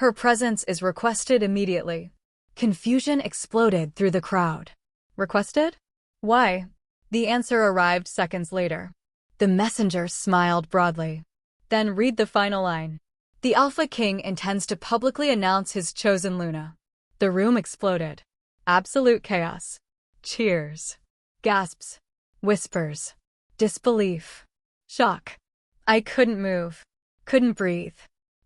"Her presence is requested immediately." Confusion exploded through the crowd. Requested? Why? The answer arrived seconds later. The messenger smiled broadly. "Then read the final line. The Alpha King intends to publicly announce his chosen Luna." The room exploded. Absolute chaos. Cheers. Gasps. Whispers. Disbelief. Shock. I couldn't move. Couldn't breathe.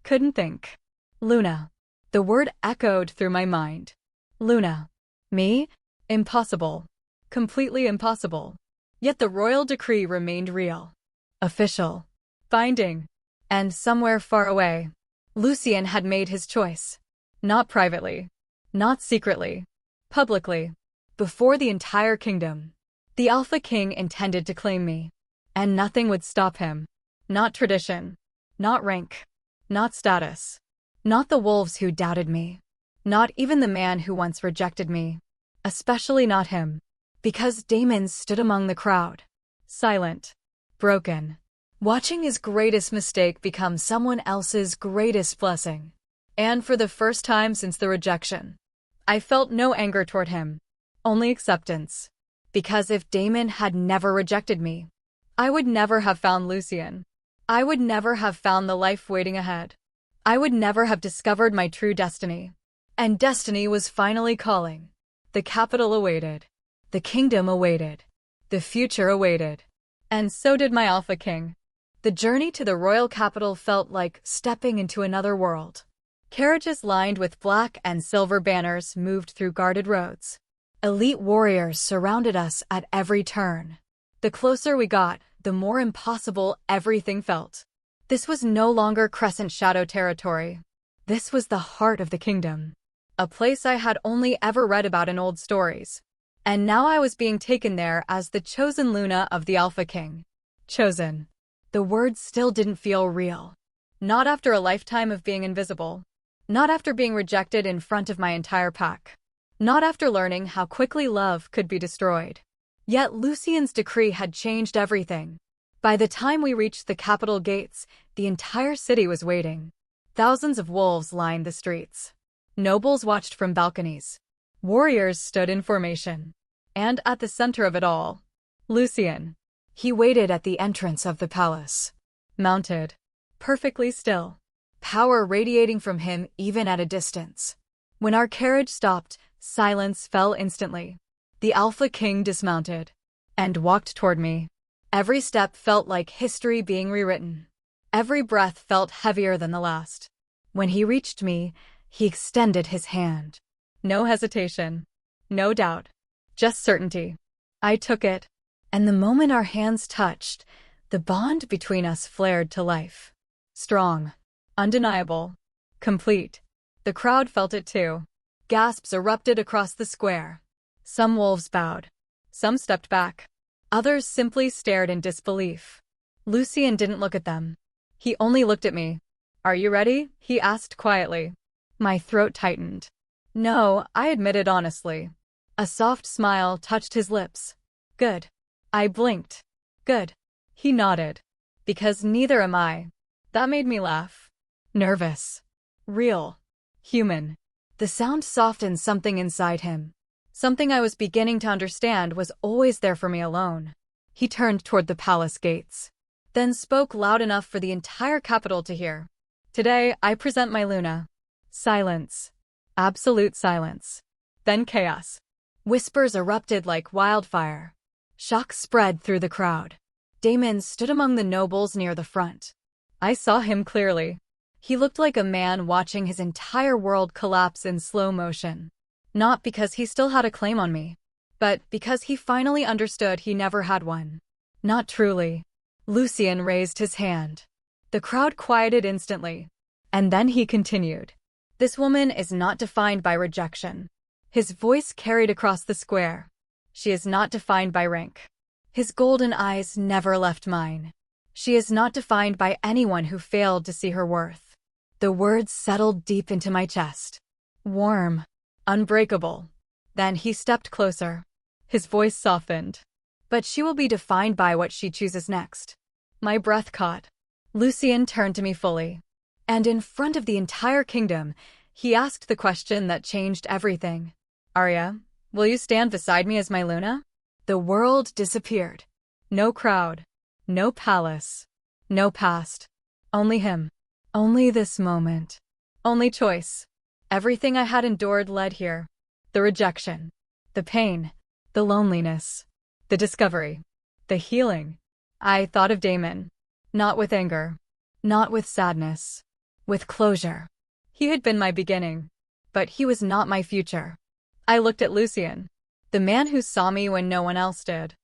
Couldn't think. Luna. The word echoed through my mind. Luna. Me? Impossible. Completely impossible. Yet the royal decree remained real, official, binding. And somewhere far away, Lucien had made his choice. Not privately, not secretly, publicly, before the entire kingdom. The Alpha King intended to claim me, and nothing would stop him. Not tradition, not rank, not status, not the wolves who doubted me, not even the man who once rejected me, especially not him, because Damon stood among the crowd, silent, broken, watching his greatest mistake become someone else's greatest blessing. And for the first time since the rejection, I felt no anger toward him, only acceptance. Because if Damon had never rejected me, I would never have found Lucien. I would never have found the life waiting ahead. I would never have discovered my true destiny. And destiny was finally calling. The capital awaited. The kingdom awaited. The future awaited. And so did my Alpha King. The journey to the royal capital felt like stepping into another world. Carriages lined with black and silver banners moved through guarded roads. Elite warriors surrounded us at every turn. The closer we got, the more impossible everything felt. This was no longer Crescent Shadow territory. This was the heart of the kingdom. A place I had only ever read about in old stories. And now I was being taken there as the chosen Luna of the Alpha King. Chosen. The word still didn't feel real. Not after a lifetime of being invisible. Not after being rejected in front of my entire pack. Not after learning how quickly love could be destroyed. Yet Lucien's decree had changed everything. By the time we reached the capital gates, the entire city was waiting. Thousands of wolves lined the streets. Nobles watched from balconies. Warriors stood in formation. And at the center of it all, Lucien. He waited at the entrance of the palace. Mounted. Perfectly still. Power radiating from him even at a distance. When our carriage stopped, silence fell instantly. The Alpha King dismounted and walked toward me. Every step felt like history being rewritten. Every breath felt heavier than the last. When he reached me, he extended his hand. No hesitation. No doubt. Just certainty. I took it, and the moment our hands touched, the bond between us flared to life. Strong. Undeniable. Complete. The crowd felt it too. Gasps erupted across the square. Some wolves bowed. Some stepped back. Others simply stared in disbelief. Lucien didn't look at them. He only looked at me. "Are you ready?" he asked quietly. My throat tightened. "No," I admitted honestly. A soft smile touched his lips. "Good." I blinked. "Good." He nodded. "Because neither am I." That made me laugh. Nervous. Real. Human. The sound softened something inside him. Something I was beginning to understand was always there for me alone. He turned toward the palace gates. Then spoke loud enough for the entire capital to hear. "Today, I present my Luna." Silence. Absolute silence. Then chaos. Whispers erupted like wildfire. Shock spread through the crowd. Damon stood among the nobles near the front. I saw him clearly. He looked like a man watching his entire world collapse in slow motion. Not because he still had a claim on me, but because he finally understood he never had one. Not truly. Lucien raised his hand. The crowd quieted instantly. And then he continued. "This woman is not defined by rejection." His voice carried across the square. "She is not defined by rank." His golden eyes never left mine. "She is not defined by anyone who failed to see her worth." The words settled deep into my chest. Warm. Unbreakable. Then he stepped closer. His voice softened. "But she will be defined by what she chooses next." My breath caught. Lucien turned to me fully. And in front of the entire kingdom, he asked the question that changed everything. "Arya, will you stand beside me as my Luna?" The world disappeared. No crowd. No palace. No past. Only him. Only this moment. Only choice. Everything I had endured led here. The rejection. The pain. The loneliness. The discovery. The healing. I thought of Damon. Not with anger. Not with sadness. With closure. He had been my beginning. But he was not my future. I looked at Lucien. The man who saw me when no one else did.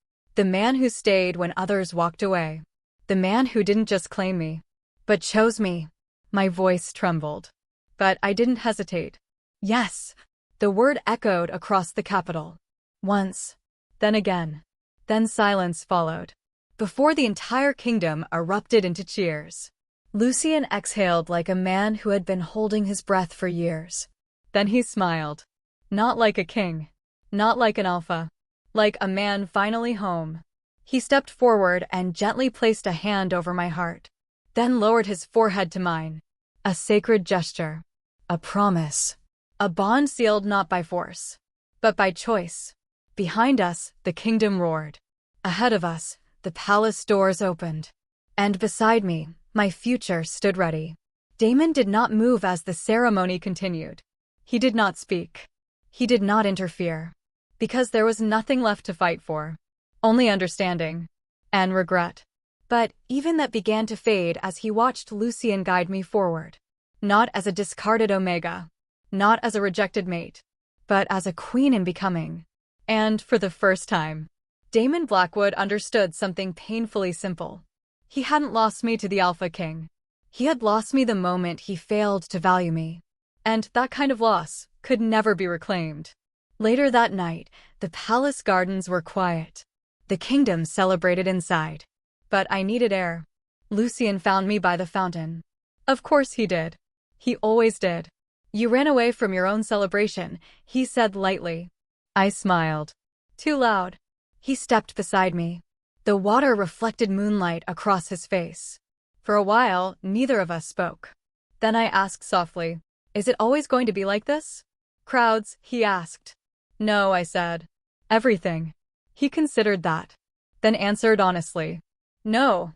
The man who stayed when others walked away. The man who didn't just claim me, but chose me. My voice trembled. But I didn't hesitate. Yes. The word echoed across the capital. Once. Then again. Then silence followed. Before the entire kingdom erupted into cheers. Lucien exhaled like a man who had been holding his breath for years. Then he smiled. Not like a king. Not like an alpha. Like a man finally home. He stepped forward and gently placed a hand over my heart. Then lowered his forehead to mine. A sacred gesture. A promise. A bond sealed not by force, but by choice. Behind us, the kingdom roared. Ahead of us, the palace doors opened. And beside me, my future stood ready. Damon did not move as the ceremony continued. He did not speak. He did not interfere. Because there was nothing left to fight for. Only understanding. And regret. But even that began to fade as he watched Lucien guide me forward. Not as a discarded Omega. Not as a rejected mate. But as a queen in becoming. And, for the first time, Damon Blackwood understood something painfully simple. He hadn't lost me to the Alpha King. He had lost me the moment he failed to value me. And that kind of loss could never be reclaimed. Later that night, the palace gardens were quiet. The kingdom celebrated inside. But I needed air. Lucien found me by the fountain. Of course he did. He always did. You ran away from your own celebration, he said lightly. I smiled. Too loud. He stepped beside me. The water reflected moonlight across his face. For a while, neither of us spoke. Then I asked softly, is it always going to be like this? Crowds, he asked. No, I said. Everything. He considered that. Then answered honestly. No.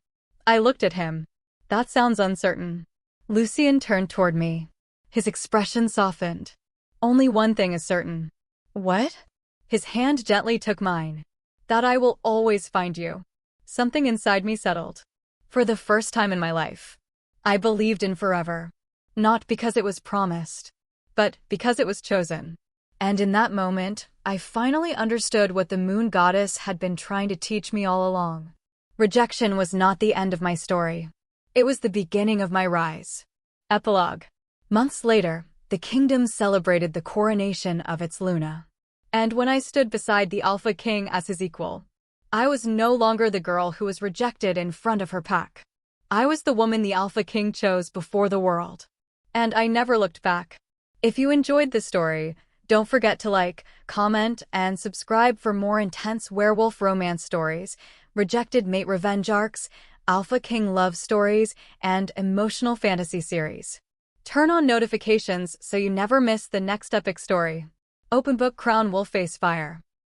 I looked at him. That sounds uncertain. Lucien turned toward me. His expression softened. Only one thing is certain. What? His hand gently took mine. That I will always find you. Something inside me settled. For the first time in my life, I believed in forever. Not because it was promised, but because it was chosen. And in that moment, I finally understood what the moon goddess had been trying to teach me all along. Rejection was not the end of my story. It was the beginning of my rise. Epilogue. Months later, the kingdom celebrated the coronation of its Luna. And when I stood beside the Alpha King as his equal, I was no longer the girl who was rejected in front of her pack. I was the woman the Alpha King chose before the world. And I never looked back. If you enjoyed this story, don't forget to like, comment, and subscribe for more intense werewolf romance stories, rejected mate revenge arcs, Alpha King love stories, and emotional fantasy series. Turn on notifications so you never miss the next epic story. Open book Crown will face fire.